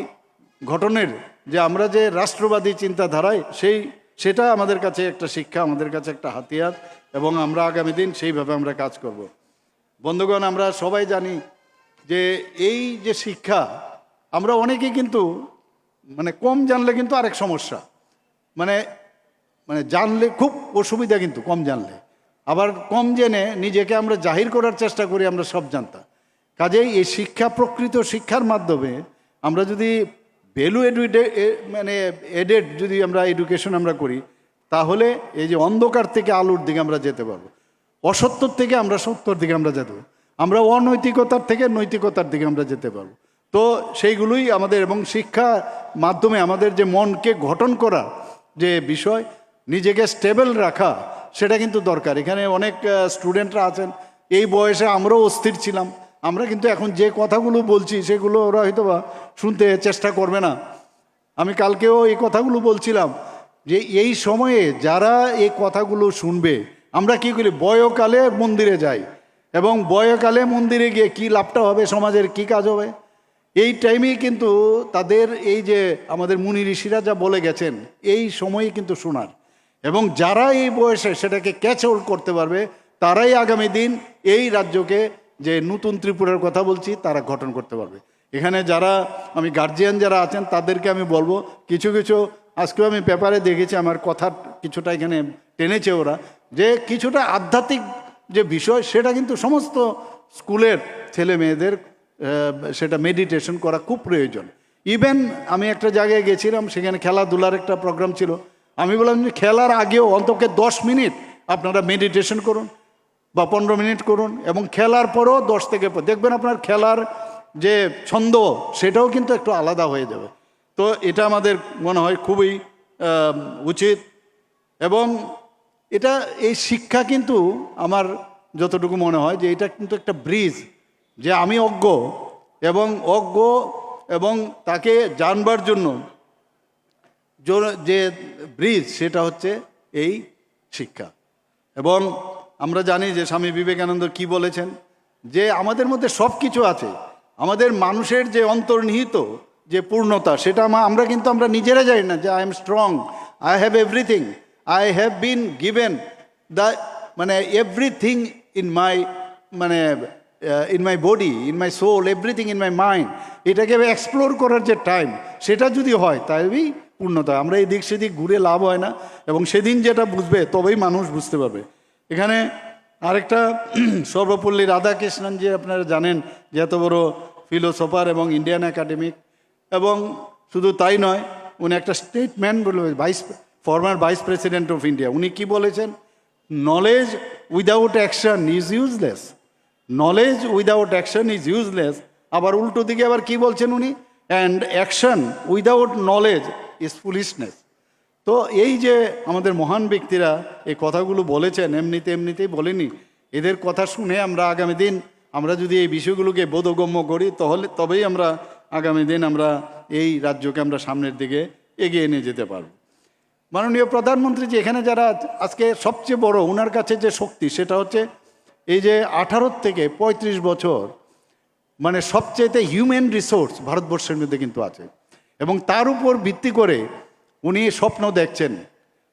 গঠনের যে আমরা যে রাষ্ট্রবাদী চিন্তাধারায় সেটা আমাদের কাছে একটা শিক্ষা, আমাদের কাছে একটা হাতিয়ার, এবং আমরা আগামী দিন সেইভাবে আমরা কাজ করব। বন্ধুগণ, আমরা সবাই জানি যে এই যে শিক্ষা, আমরা অনেকেই কিন্তু কম জানলে কিন্তু আরেক সমস্যা, মানে জানলে খুব অসুবিধা, কিন্তু কম জানলে আবার কম জেনে নিজেকে আমরা জাহির করার চেষ্টা করি আমরা সব জানতা। কাজেই এই শিক্ষা, প্রকৃত শিক্ষার মাধ্যমে আমরা যদি ভ্যালু এডেড যদি আমরা এডুকেশন আমরা করি, তাহলে এই যে অন্ধকার থেকে আলোর দিকে আমরা যেতে পারবো, অসত্যর থেকে আমরা সত্যর দিকে আমরা যেতে পারবো, আমরা অনৈতিকতার থেকে নৈতিকতার দিকে আমরা যেতে পারবো। তো সেইগুলোই আমাদের, এবং শিক্ষা মাধ্যমে আমাদের যে মনকে গঠন করা যে বিষয়, নিজেকে স্টেবল রাখা, সেটা কিন্তু দরকার। এখানে অনেক স্টুডেন্টরা আছেন, এই বয়সে আমরাও অস্থির ছিলাম, আমরা কিন্তু এখন যে কথাগুলো বলছি সেগুলো ওরা হয়তো বা শুনতে চেষ্টা করবে না। আমি কালকেও এই কথাগুলো বলছিলাম যে এই সময়ে যারা এই কথাগুলো শুনবে, আমরা কি করি, বয়কালে মন্দিরে যাই, এবং বয়কালে মন্দিরে গিয়ে কী লাভটা হবে, সমাজের কি কাজ হবে, এই টাইমেই কিন্তু তাদের এই যে আমাদের মুনি ঋষিরা যা বলে গেছেন এই সময়ই কিন্তু শোনার, এবং যারা এই বয়সে সেটাকে ক্যাচ হোল্ড করতে পারবে তারাই আগামী দিন এই রাজ্যকে, যে নতুন ত্রিপুরার কথা বলছি, তারা গঠন করতে পারবে। এখানে যারা আমি গার্জিয়ান যারা আছেন তাদেরকে আমি বলবো, কিছু আজকেও আমি পেপারে দেখেছি, আমার কথার কিছুটা এখানে টেনেছে ওরা, যে কিছুটা আধ্যাত্মিক যে বিষয় সেটা কিন্তু সমস্ত স্কুলের ছেলে মেয়েদের সেটা মেডিটেশন করা খুব প্রয়োজন। ইভেন আমি একটা জায়গায় গেছিলাম, সেখানে খেলাধুলার একটা প্রোগ্রাম ছিল। আমি বললাম যে খেলার আগেও অন্তত 10 মিনিট আপনারা মেডিটেশন করুন বা 15 মিনিট করুন, এবং খেলার পরও 10 থেকে দেখবেন আপনার খেলার যে ছন্দ সেটাও কিন্তু একটু আলাদা হয়ে যাবে। তো এটা আমাদের মনে হয় খুবই উচিত। এবং এটা এই শিক্ষা কিন্তু আমার যতটুকু মনে হয় যে এটা কিন্তু একটা ব্রিজ, যে আমি অজ্ঞ এবং তাকে জানবার জন্য যে ব্রিজ সেটা হচ্ছে এই শিক্ষা। এবং আমরা জানি যে স্বামী বিবেকানন্দ কি বলেছেন, যে আমাদের মধ্যে সব কিছু আছে, আমাদের মানুষের যে অন্তর্নিহিত যে পূর্ণতা সেটা আমরা কিন্তু আমরা নিজেরা জানি না যে I am strong, I have everything, I have been given the মানে এভরিথিং ইন মাই মানে in my body, in my soul, everything in my mind. এটাকে এক্সপ্লোর করার যে টাইম সেটা যদি হয় তাই পূর্ণতা। আমরা এদিক সেদিক ঘুরে লাভ হয় না, এবং সেদিন যেটা বুঝবে তবেই মানুষ বুঝতে পারবে। এখানে আরেকটা সর্বপল্লী রাধাকৃষ্ণন, যে আপনারা জানেন যে এত বড় ফিলোসফার এবং ইন্ডিয়ান একাডেমিক, এবং শুধু তাই নয়, উনি একটা স্টেটমেন্ট বলবে, former vice president of India, উনি কি বলেছেন, knowledge without action is useless, knowledge without action is useless. আবার উল্টো দিকে আবার কি বলছেন উনি, and action without knowledge is foolishness. তো এই যে আমাদের মহান ব্যক্তিরা এই কথাগুলো বলেছেন, এমনিতেই বলেনি। এদের কথা শুনে আমরা আগামী দিন আমরা যদি এই বিষয়গুলোকে বোধগম্য করি, তবেই আমরা আগামী দিন আমরা এই রাজ্যকে আমরা সামনের দিকে এগিয়ে নিয়ে যেতে পারব। মাননীয় প্রধানমন্ত্রী যে এখানে যারা আজকে সবচেয়ে বড় ওনার কাছে যে শক্তি সেটা হচ্ছে এই যে 18 থেকে 35 বছর মানে সবচেয়েতে হিউম্যান রিসোর্স ভারতবর্ষের মধ্যে কিন্তু আছে, এবং তার উপর ভিত্তি করে উনি স্বপ্ন দেখছেন,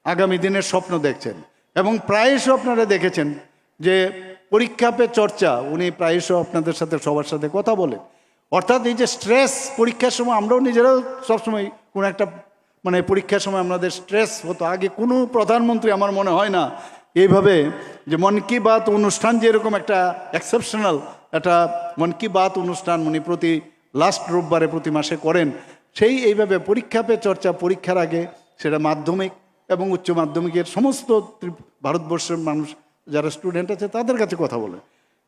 আগামী দিনের স্বপ্ন দেখছেন। এবং প্রায়শ আপনারা দেখেছেন যে পরীক্ষা পে চর্চা, উনি প্রায়শ আপনাদের সাথে সবার সাথে কথা বলেন। অর্থাৎ এই যে স্ট্রেস পরীক্ষার সময়, আমরাও নিজেরাও সবসময় কোনো একটা মানে পরীক্ষার সময় আমাদের স্ট্রেস হতো। আগে কোনো প্রধানমন্ত্রী আমার মনে হয় না এইভাবে যে মন কি বাত অনুষ্ঠান, যেরকম একটা এক্সেপশনাল একটা মন কি বাত অনুষ্ঠান উনি প্রতি লাস্ট রোববারে প্রতি মাসে করেন, সেই এইভাবে পরীক্ষা পে চর্চা, পরীক্ষার আগে সেটা মাধ্যমিক এবং উচ্চ মাধ্যমিকের সমস্ত ভারতবর্ষের মানুষ যারা স্টুডেন্ট আছে তাদের কাছে কথা বলেন।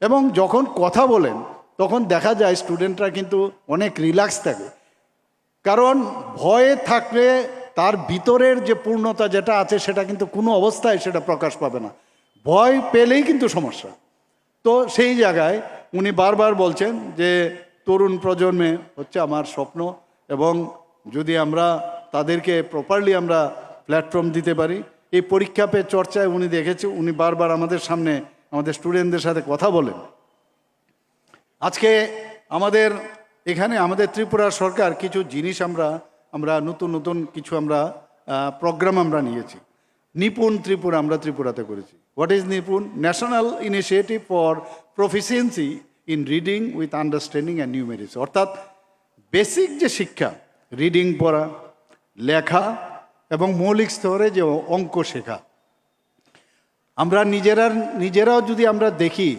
এবং যখন কথা বলেন তখন দেখা যায় স্টুডেন্টরা কিন্তু অনেক রিল্যাক্স থাকে, কারণ ভয়ে থাকলে তার ভিতরের যে পূর্ণতা যেটা আছে সেটা কিন্তু কোনো অবস্থায় সেটা প্রকাশ পাবে না, ভয় পেলেই কিন্তু সমস্যা। তো সেই জায়গায় উনি বারবার বলছেন যে তরুণ প্রজন্মে হচ্ছে আমার স্বপ্ন, এবং যদি আমরা তাদেরকে প্রপারলি আমরা প্ল্যাটফর্ম দিতে পারি। এই পরীক্ষা পে চর্চায় উনি দেখেছে, উনি বারবার আমাদের সামনে আমাদের স্টুডেন্টদের সাথে কথা বলেন। আজকে আমাদের এখানে আমাদের ত্রিপুরা সরকার কিছু জিনিস আমরা নতুন কিছু আমরা প্রোগ্রাম আমরা নিয়েছি। নিপুণ ত্রিপুরা আমরা ত্রিপুরাতে করেছি। What is Nipun? National initiative for proficiency in reading with understanding and numerics. অর্থাৎ বেসিক যে শিক্ষা, রিডিং পড়া, লেখা এবং মৌলিক স্তরে যে অঙ্ক শেখা, আমরা নিজেরাও যদি আমরা দেখি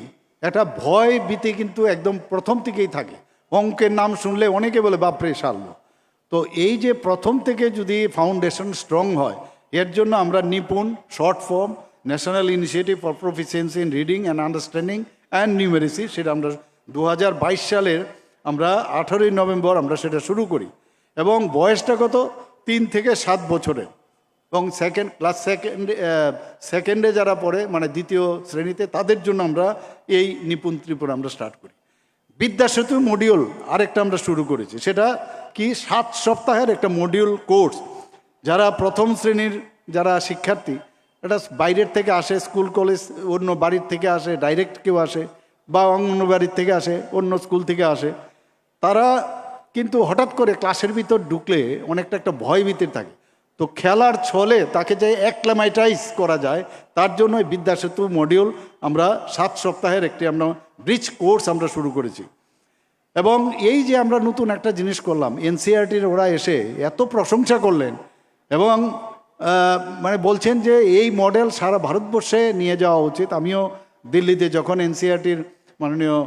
একটা ভয় ভীতি কিন্তু একদম প্রথম থেকেই থাকে। অঙ্কের নাম শুনলে অনেকে বলে বাপরে সারলো। তো এই যে প্রথম থেকে যদি ফাউন্ডেশন স্ট্রং হয়, এর জন্য আমরা Nipun short form national initiative for proficiency in reading and understanding and numeracy, সেটা আমরা 2022 সালের আমরা 18ই নভেম্বর আমরা সেটা শুরু করি। এবং বয়সটা কত? 3 থেকে 7 বছরের। এবং সেকেন্ডে যারা পড়ে মানে দ্বিতীয় শ্রেণীতে, তাদের জন্য আমরা এই নিপুণ ত্রিপুরা আমরা স্টার্ট করি। বিদ্যাসেতু মডিউল আরেকটা আমরা শুরু করেছি, সেটা কি 7 সপ্তাহের একটা মডিউল কোর্স। যারা প্রথম শ্রেণীর যারা শিক্ষার্থী, এটা বাইরের থেকে আসে, স্কুল কলেজ অন্য বাড়ির থেকে আসে, ডাইরেক্ট কেউ আসে, বা অন্য বাড়ির থেকে আসে, অন্য স্কুল থেকে আসে, তারা কিন্তু হঠাৎ করে ক্লাসের ভিতর ঢুকলে অনেকটা একটা ভয় ভীতির থাকে। তো খেলার ছলে তাকে যে অ্যাক্লামাইটাইজ করা যায়, তার জন্য বিদ্যাসেতু মডিউল আমরা 7 সপ্তাহের একটি আমরা ব্রিজ কোর্স আমরা শুরু করেছি। এবং এই যে আমরা নতুন একটা জিনিস করলাম, এনসিইআরটির ওরা এসে এত প্রশংসা করলেন এবং মানে বলছেন যে এই মডেল সারা ভারতবর্ষে নিয়ে যাওয়া উচিত। আমিও দিল্লিতে যখন এনসিইআরটির মাননীয়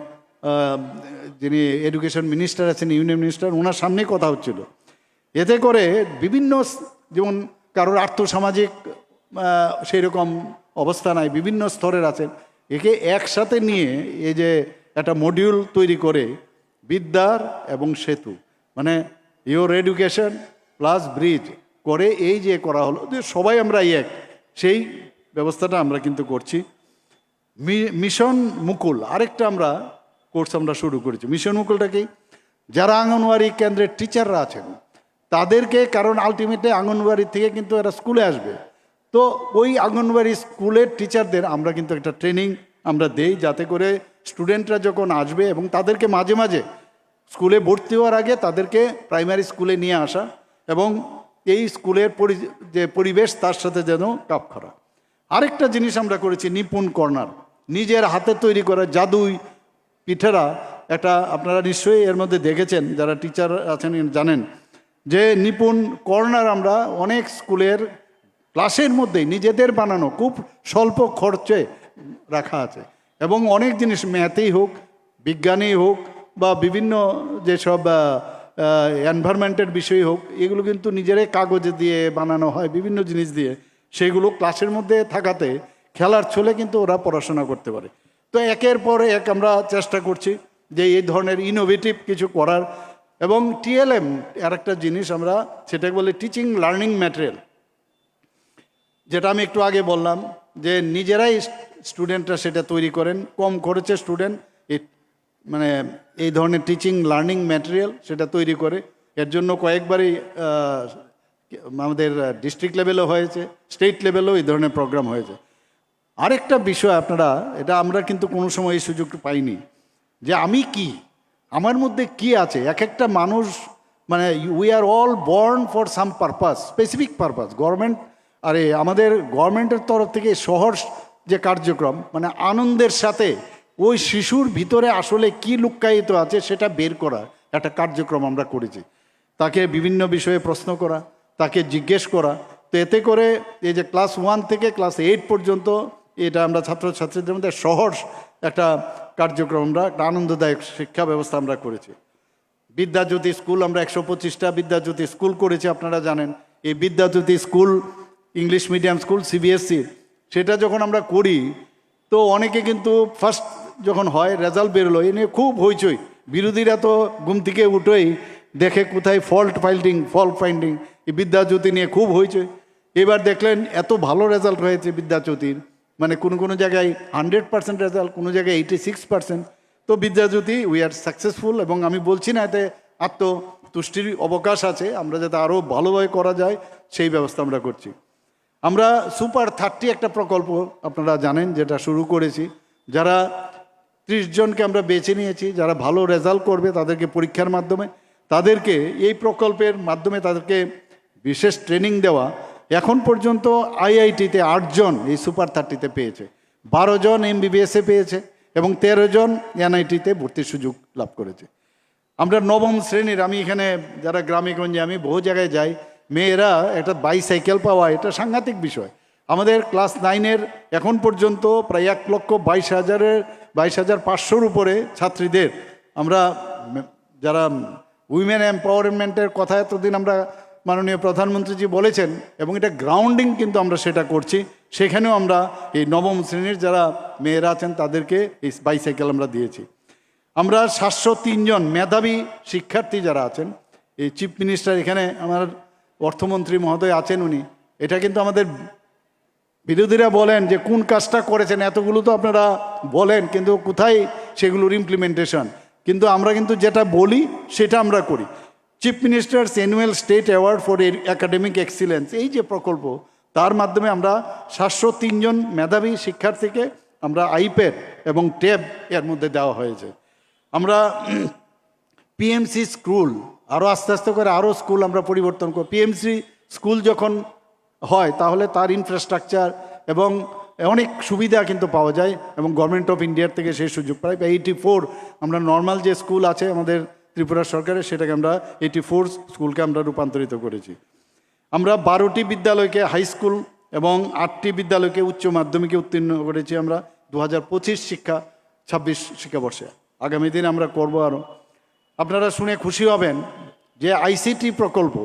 যিনি এডুকেশন মিনিস্টার আছেন, ইউনিয়ন মিনিস্টার, ওনার সামনেই কথা হচ্ছিল। এতে করে বিভিন্ন যেমন কারোর আর্থসামাজিক সেই রকম অবস্থা নাই, বিভিন্ন স্তরের আছেন, একে একসাথে নিয়ে এই যে একটা মডিউল তৈরি করে বিদ্যার এবং সেতু, মানে ইওর এডুকেশন প্লাস ব্রিজ করে এই যে করা হলো যে সবাই আমরা এক, সেই ব্যবস্থাটা আমরা কিন্তু করছি। মিশন মুকুল আরেকটা আমরা কোর্স আমরা শুরু করেছি। মিশন মুকুলটা কি, যারা আঙ্গনওয়াড়ি কেন্দ্রের টিচাররা আছেন তাদেরকে, কারণ আলটিমেটলি আঙ্গনওয়াড়ি থেকে কিন্তু এরা স্কুলে আসবে, তো ওই আঙ্গনওয়াড়ি স্কুলের টিচারদের আমরা কিন্তু একটা ট্রেনিং আমরা দেই, যাতে করে স্টুডেন্টরা যখন আসবে এবং তাদেরকে মাঝে মাঝে স্কুলে ভর্তি হওয়ার আগে তাদেরকে প্রাইমারি স্কুলে নিয়ে আসা এবং এই স্কুলের যে পরিবেশ তার সাথে যেন কাপ খাওয়া। আরেকটা জিনিস আমরা করেছি নিপুণ কর্নার, নিজের হাতে তৈরি করা জাদুই পিঠেরা, একটা আপনারা নিশ্চয়ই এর মধ্যে দেখেছেন, যারা টিচার আছেন জানেন যে নিপুণ কর্নার আমরা অনেক স্কুলের ক্লাসের মধ্যেই নিজেদের বানানো খুব স্বল্প খরচে রাখা আছে, এবং অনেক জিনিস ম্যাথেই হোক, বিজ্ঞানেই হোক বা বিভিন্ন যেসব এনভায়রনমেন্টের বিষয় হোক, এগুলো কিন্তু নিজেরাই কাগজে দিয়ে বানানো হয় বিভিন্ন জিনিস দিয়ে, সেগুলো ক্লাসের মধ্যে থাকাতে খেলার ছলে কিন্তু ওরা পড়াশোনা করতে পারে। তো একের পর এক আমরা চেষ্টা করছি যে এই ধরনের ইনোভেটিভ কিছু করার, এবং টিএলএম আর একটা জিনিস আমরা সেটাকে বলি টিচিং লার্নিং ম্যাটেরিয়াল, যেটা আমি একটু আগে বললাম যে নিজেরাই স্টুডেন্টরা সেটা তৈরি করেন, কম খরচে স্টুডেন্ট মানে এই ধরনের টিচিং লার্নিং ম্যাটেরিয়াল সেটা তৈরি করে। এর জন্য কয়েকবারই আমাদের ডিস্ট্রিক্ট লেভেলও হয়েছে, স্টেট লেভেলেও এই ধরনের প্রোগ্রাম হয়েছে। আরেকটা বিষয় আপনারা, এটা আমরা কিন্তু কোনো সময় এই সুযোগটা পাইনি, যে আমি কি, আমার মধ্যে কি আছে। এক একটা মানুষ মানে we are all born for some purpose, specific purpose. Government আমাদের গভর্নমেন্টের তরফ থেকে শহর যে কার্যক্রম, মানে আনন্দের সাথে ওই শিশুর ভিতরে আসলে কি লুক্কায়িত আছে সেটা বের করার একটা কার্যক্রম আমরা করেছি। তাকে বিভিন্ন বিষয়ে প্রশ্ন করা, তাকে জিজ্ঞেস করা। তো এতে করে এই যে ক্লাস 1 থেকে ক্লাস 8 পর্যন্ত এটা আমরা ছাত্রছাত্রীদের মধ্যে সহজ একটা কার্যক্রম, আমরা একটা আনন্দদায়ক শিক্ষা ব্যবস্থা আমরা করেছি। বিদ্যাজ্যোতি স্কুল আমরা 125টা বিদ্যাজ্যোতি স্কুল করেছি, আপনারা জানেন। এই Vidyajyoti school English medium school CBSE, সেটা যখন আমরা করি তো অনেকে কিন্তু ফার্স্ট যখন হয় রেজাল্ট বেরোলো এ নিয়ে খুব হইচই, বিরোধীরা তো ঘুম থেকে উঠেই দেখে কোথায় ফল্ট ফাইন্ডিং, এই বিদ্যাজ্যোতি নিয়ে খুব হইচই। এবার দেখলেন এত ভালো রেজাল্ট হয়েছে বিদ্যাজ্যোতির, মানে কোনো জায়গায় 100% রেজাল্ট, কোনো জায়গায় 86%। তো বিদ্যাজ্যোতি উই আর সাকসেসফুল, এবং আমি বলছি না এতে আত্মতুষ্টির অবকাশ আছে, আমরা যাতে আরও ভালোভাবে করা যায় সেই ব্যবস্থা আমরা করছি। আমরা সুপার 30 একটা প্রকল্প আপনারা জানেন যেটা শুরু করেছি, যারা 30 জনকে আমরা বেছে নিয়েছি, যারা ভালো রেজাল্ট করবে তাদেরকে পরীক্ষার মাধ্যমে, তাদেরকে এই প্রকল্পের মাধ্যমে তাদেরকে বিশেষ ট্রেনিং দেওয়া। এখন পর্যন্ত আইআইটিতে 8 জন এই সুপার 30তে পেয়েছে, 12 জন এমবিবিএসে পেয়েছে এবং 13 জন এনআইটিতে ভর্তির সুযোগ লাভ করেছে। আমরা নবম শ্রেণীর, আমি এখানে যারা গ্রামে গঞ্জে আমি বহু জায়গায় যাই, মেয়েরা একটা বাইসাইকেল পাওয়া এটা সাংঘাতিক বিষয়। আমাদের ক্লাস 9-এর এখন পর্যন্ত প্রায় 1,22,500-র উপরে ছাত্রীদের আমরা, যারা উইমেন এম্পাওয়ারমেন্টের কথা এতদিন আমরা মাননীয় প্রধানমন্ত্রীজি বলেছেন, এবং এটা গ্রাউন্ডিং কিন্তু আমরা সেটা করছি। সেখানেও আমরা এই নবম শ্রেণীর যারা মেয়েরা আছেন তাদেরকে এই বাইসাইকেল আমরা দিয়েছি। আমরা 703 জন মেধাবী শিক্ষার্থী যারা আছেন, এই চিফ মিনিস্টার এখানে আমার অর্থমন্ত্রী মহোদয় আছেন, উনি এটা কিন্তু আমাদের বিরোধীরা বলেন যে কোন কাজটা করেছেন, এতগুলো তো আপনারা বলেন কিন্তু কোথায় সেগুলোর ইমপ্লিমেন্টেশন। কিন্তু আমরা কিন্তু যেটা বলি সেটা আমরা করি। Chief ministers annual state award for academic excellence, এই যে প্রকল্প, তার মাধ্যমে আমরা 703 জন মেধাবী শিক্ষার্থীকে আমরা আইপ্যাড এবং ট্যাব এর মধ্যে দেওয়া হয়েছে। আমরা পিএমসি স্কুল আরও আস্তে আস্তে করে আরও স্কুল আমরা পরিবর্তন করি। পিএমসি স্কুল যখন হয় তাহলে তার ইনফ্রাস্ট্রাকচার এবং অনেক সুবিধা কিন্তু পাওয়া যায়, এবং গভর্নমেন্ট অফ ইন্ডিয়ার থেকে সেই সুযোগ পাই। 84 আমরা নর্মাল যে স্কুল আছে আমাদের ত্রিপুরা সরকারের, সেটাকে আমরা 84 স্কুলকে আমরা রূপান্তরিত করেছি। আমরা 12টি বিদ্যালয়কে হাই স্কুল এবং 8টি বিদ্যালয়কে উচ্চ মাধ্যমিকে উত্তীর্ণ করেছি আমরা, শিক্ষা 26 শিক্ষাবর্ষে। আগামী দিন আমরা করব আরও। আপনারা শুনে খুশি হবেন যে আইসিটি প্রকল্প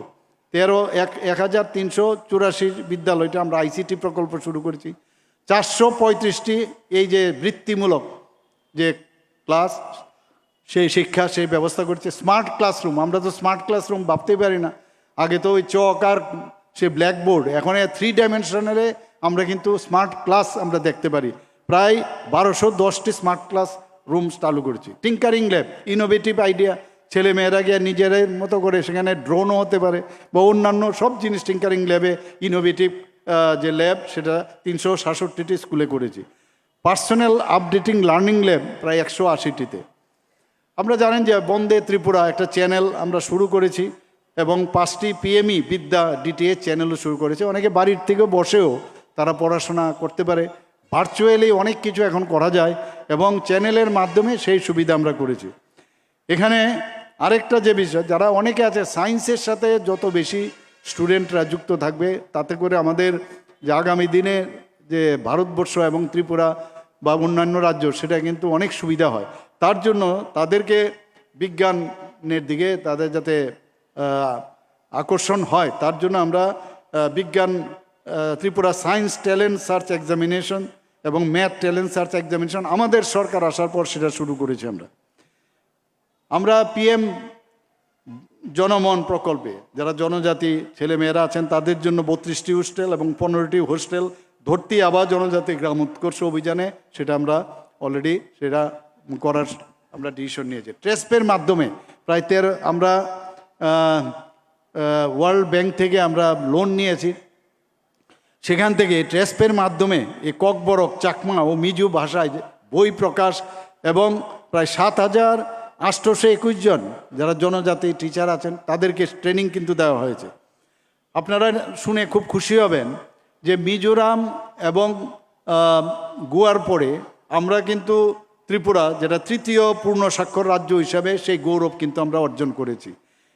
1384 বিদ্যালয়টা আমরা আইসিটি প্রকল্প শুরু করেছি। 435টি এই যে বৃত্তিমূলক যে ক্লাস, সেই শিক্ষা সেই ব্যবস্থা করছে। স্মার্ট ক্লাসরুম, আমরা তো স্মার্ট ক্লাসরুম ভাবতেই পারি না। আগে তো ওই চক আর সে ব্ল্যাকবোর্ড, এখন 3 ডাইমেনশনালে আমরা কিন্তু স্মার্ট ক্লাস আমরা দেখতে পারি। প্রায় 1210টি স্মার্ট ক্লাস রুম চালু করেছি। টিঙ্কারিং ল্যাব, ইনোভেটিভ আইডিয়া, ছেলে মেয়েরা গিয়ে নিজেদের মতো করে সেখানে ড্রোনও হতে পারে বা অন্যান্য সব জিনিস টিঙ্কারিং ল্যাবে ইনোভেটিভ যে ল্যাব সেটা 367টি স্কুলে করেছি। পার্সোনাল আপডেটিং লার্নিং ল্যাব প্রায় 180টিতে। আমরা জানেন যে বন্দে ত্রিপুরা একটা চ্যানেল আমরা শুরু করেছি এবং 5টি পিএমই বিদ্যা ডিটিএইচ চ্যানেলও শুরু করেছে। অনেকে বাড়ির থেকে বসেও তারা পড়াশোনা করতে পারে। ভার্চুয়ালি অনেক কিছু এখন করা যায় এবং চ্যানেলের মাধ্যমে সেই সুবিধা আমরা করেছি। এখানে আরেকটা যে বিষয়, যারা অনেকে আছে সায়েন্সের সাথে যত বেশি স্টুডেন্টরা যুক্ত থাকবে তাতে করে আমাদের যে আগামী দিনে যে ভারতবর্ষ এবং ত্রিপুরা বা অন্যান্য রাজ্য সেটা কিন্তু অনেক সুবিধা হয়। তার জন্য তাদেরকে বিজ্ঞানের দিকে তাদের যাতে আকর্ষণ হয় তার জন্য আমরা বিজ্ঞান Tripura science talent search examination এবং ম্যাথ ট্যালেন্ট সার্চ এক্সামিনেশন আমাদের সরকার আসার পর সেটা শুরু করেছি। আমরা পিএম জনমন প্রকল্পে যারা জনজাতি ছেলেমেয়েরা আছেন তাদের জন্য 32টি হোস্টেল এবং 15টি হোস্টেল ধরতি আবার জনজাতি গ্রাম উৎকর্ষ অভিযানে সেটা আমরা অলরেডি সেটা করার আমরা ডিসিশন নিয়েছি। ট্রেসপের মাধ্যমে প্রায় আমরা ওয়ার্ল্ড ব্যাংক থেকে আমরা লোন নিয়েছি। সেখান থেকে ট্রেসপের মাধ্যমে এই ককবরক, চাকমা ও মিজু ভাষায় বই প্রকাশ এবং প্রায় 7,821 জন যারা জনজাতি টিচার আছেন তাদেরকে ট্রেনিং কিন্তু দেওয়া হয়েছে। আপনারা শুনে খুব খুশি হবেন যে মিজোরাম এবং গোয়ার পরে আমরা কিন্তু ত্রিপুরা, যেটা 3য় পূর্ণ স্বাক্ষর রাজ্য হিসাবে সেই গৌরব কিন্তু আমরা অর্জন করেছি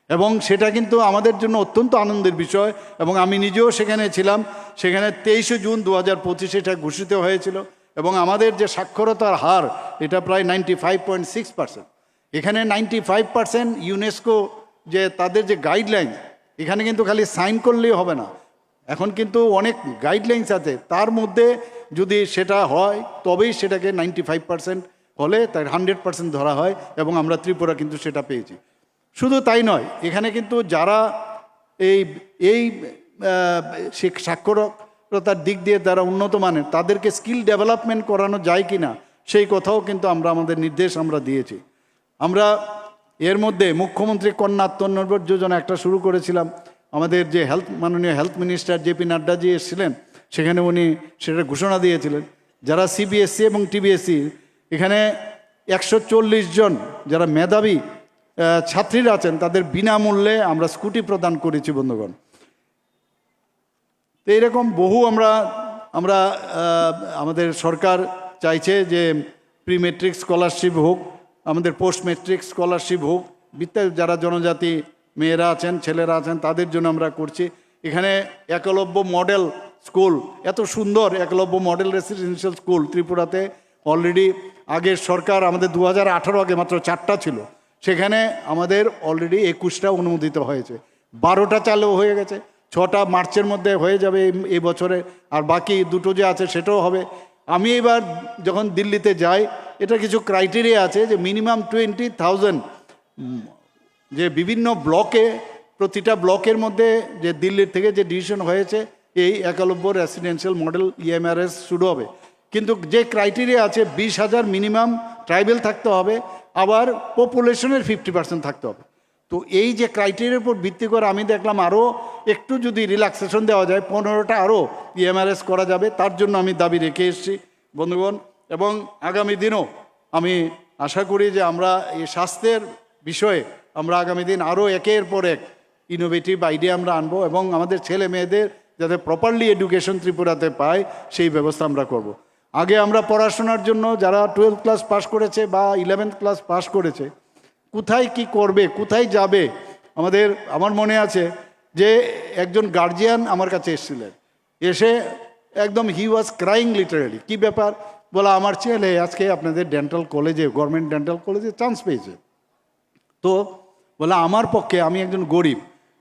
এবং সেটা কিন্তু আমাদের জন্য অত্যন্ত আনন্দের বিষয়। এবং আমি নিজেও সেখানে ছিলাম। সেখানে 23 জুন 2025 এটা ঘোষিত হয়েছিল এবং আমাদের যে সাক্ষরতার হার এটা প্রায় 95.6%। এখানে 95% ইউনেস্কো যে তাদের যে গাইডলাইন, এখানে কিন্তু খালি সাইন করলেই হবে না, এখন কিন্তু অনেক গাইডলাইন্স আছে। তার মধ্যে যদি সেটা হয় তবেই সেটাকে 95% হলে তার 100% ধরা হয় এবং আমরা ত্রিপুরা কিন্তু সেটা পেয়েছি। শুধু তাই নয়, এখানে কিন্তু যারা এই সাক্ষরতার দিক দিয়ে যারা উন্নত মানের তাদেরকে স্কিল ডেভেলপমেন্ট করানো যায় কি না সেই কথাও কিন্তু আমরা আমাদের নির্দেশ আমরা দিয়েছি। আমরা এর মধ্যে মুখ্যমন্ত্রী কন্যা আত্মনির্ভর যোজনা একটা শুরু করেছিলাম। আমাদের যে মাননীয় হেলথ মিনিস্টার জেপি নাড্ডাজি এসেছিলেন, সেখানে উনি সেটা ঘোষণা দিয়েছিলেন যারা সিবিএসসি এবং টিবিএসসি এখানে 140 জন যারা মেধাবী ছাত্রীরা আছেন তাদের বিনামূল্যে আমরা স্কুটি প্রদান করেছি বন্ধুগণ। তো এইরকম বহু আমরা আমাদের সরকার চাইছে যে প্রি মেট্রিক স্কলারশিপ হোক, আমাদের পোস্ট মেট্রিক স্কলারশিপ হোক, যারা জনজাতি মেয়েরা আছেন ছেলেরা আছেন তাদের জন্য আমরা করছি। এখানে একলব্য মডেল স্কুল, এত সুন্দর একলব্য মডেল রেসিডেন্সিয়াল স্কুল ত্রিপুরাতে অলরেডি আগের সরকার আমাদের 2018 আগে মাত্র 4টা ছিল, সেখানে আমাদের অলরেডি 21টা অনুমোদিত হয়েছে, 12টা চালু হয়ে গেছে, 6টা মার্চের মধ্যে হয়ে যাবে এই বছরে, আর বাকি 2টো যে আছে সেটাও হবে। আমি এবার যখন দিল্লিতে যাই, এটা কিছু ক্রাইটেরিয়া আছে যে মিনিমাম 20,000 যে বিভিন্ন ব্লকে, প্রতিটা ব্লকের মধ্যে যে দিল্লির থেকে যে ডিসিশন হয়েছে এই একলব্য রেসিডেন্সিয়াল মডেল ইএমআরএস শুরু হবে। কিন্তু যে ক্রাইটেরিয়া আছে 20,000 মিনিমাম ট্রাইবেল থাকতে হবে, আবার পপুলেশনের 50% থাকতে হবে। তো এই যে ক্রাইটেরিয়ার উপর ভিত্তি করে আমি দেখলাম আরও একটু যদি রিল্যাক্সেশন দেওয়া যায় 15টা আরও ইএমআরএস করা যাবে, তার জন্য আমি দাবি রেখে এসেছি বন্ধুগণ। এবং আগামী দিনও আমি আশা করি যে আমরা এই স্বাস্থ্যের বিষয়ে আমরা আগামী দিন আরও একের পর এক ইনোভেটিভ আইডিয়া আমরা আনবো এবং আমাদের ছেলে মেয়েদের যাতে প্রপারলি এডুকেশন ত্রিপুরাতে পায় সেই ব্যবস্থা আমরা করব। আগে আমরা পড়াশোনার জন্য যারা 12th ক্লাস পাস করেছে বা 11th ক্লাস পাস করেছে কোথায় কি করবে, কোথায় যাবে, আমার মনে আছে যে একজন গার্জিয়ান আমার কাছে এসেছিলেন, এসে একদম হি ওয়াজ ক্রাইং লিটারালি। কি ব্যাপার? বলে আমার ছেলে আজকে আপনাদের ডেন্টাল কলেজে, গভর্নমেন্ট ডেন্টাল কলেজে চান্স পেয়েছে। তো বলে আমার পক্ষে, আমি একজন গরিব,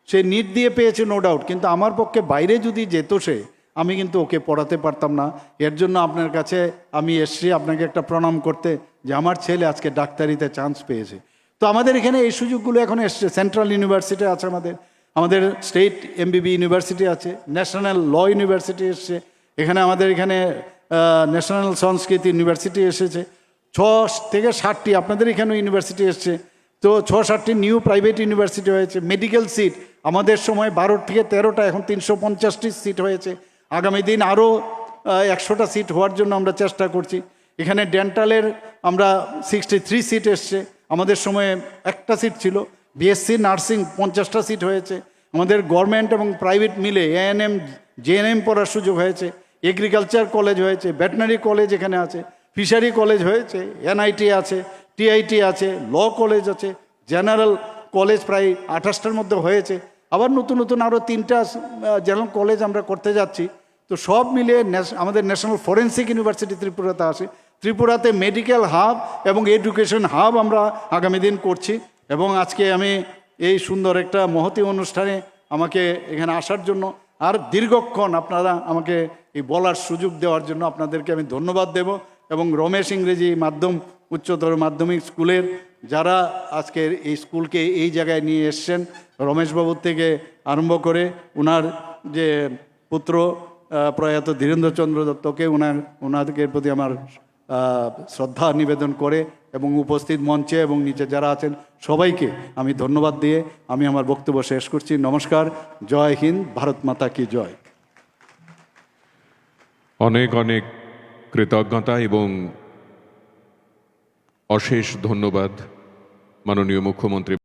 সে নিট দিয়ে পেয়েছে নো ডাউট, কিন্তু আমার পক্ষে বাইরে যদি যেত সে, আমি কিন্তু ওকে পড়াতে পারতাম না। এর জন্য আপনার কাছে আমি এসছি আপনাকে একটা প্রণাম করতে, যে আমার ছেলে আজকে ডাক্তারিতে চান্স পেয়েছে। তো আমাদের এখানে এই সুযোগগুলো এখন এসছে। সেন্ট্রাল ইউনিভার্সিটি আছে, আমাদের স্টেট এমবিবি ইউনিভার্সিটি আছে, ন্যাশনাল ল ইউনিভার্সিটি এসছে, এখানে আমাদের এখানে ন্যাশনাল সংস্কৃত ইউনিভার্সিটি এসেছে। 6 থেকে 7টি আপনাদের এখানেও ইউনিভার্সিটি এসছে। তো 6-7টি নিউ প্রাইভেট ইউনিভার্সিটি হয়েছে। মেডিকেল সিট আমাদের সময় 12 থেকে 13টা, এখন 350টি সিট হয়েছে। আগামী দিন আরও 100টা সিট হওয়ার জন্য আমরা চেষ্টা করছি। এখানে ডেন্টালের আমরা 63 সিট এসছে, আমাদের সময়ে একটা সিট ছিল। বিএসসি নার্সিং 50টা সিট হয়েছে। আমাদের গভর্নমেন্ট এবং প্রাইভেট মিলে এএনএম জেএনএম পড়ার সুযোগ হয়েছে। এগ্রিকালচার কলেজ হয়েছে, ভেটেনারি কলেজ এখানে আছে, ফিশারি কলেজ হয়েছে, এনআইটি আছে, টিআইটি আছে, ল কলেজ আছে, জেনারেল কলেজ প্রায় 28টার মধ্যে হয়েছে। আবার নতুন নতুন আরও 3টা জেনারেল কলেজ আমরা করতে যাচ্ছি। তো সব মিলিয়ে আমাদের ন্যাশনাল ফরেন্সিক ইউনিভার্সিটি ত্রিপুরাতে আছে। ত্রিপুরাতে মেডিকেল হাব এবং এডুকেশন হাব আমরা আগামী দিন করছি। এবং আজকে আমি এই সুন্দর একটা মহতী অনুষ্ঠানে আমাকে এখানে আসার জন্য, আর দীর্ঘক্ষণ আপনারা আমাকে এই বলার সুযোগ দেওয়ার জন্য আপনাদেরকে আমি ধন্যবাদ দেব। এবং রমেশ ইংরেজি মাধ্যম উচ্চতর মাধ্যমিক স্কুলের যারা আজকে এই স্কুলকে এই জায়গায় নিয়ে এসছেন, রমেশবাবুর থেকে আরম্ভ করে ওনার যে পুত্র প্রয়াত ধীরেন্দ্রচন্দ্র দত্তকে, ওনাদের প্রতি আমার শ্রদ্ধা নিবেদন করে, এবং উপস্থিত মঞ্চে এবং নিচে যারা আছেন সবাইকে আমি ধন্যবাদ দিয়ে আমি আমার বক্তব্য শেষ করছি। নমস্কার, জয় হিন্দ, ভারত মাতা কি জয়। অনেক অনেক কৃতজ্ঞতা এবং অশেষ ধন্যবাদ মাননীয় মুখ্যমন্ত্রী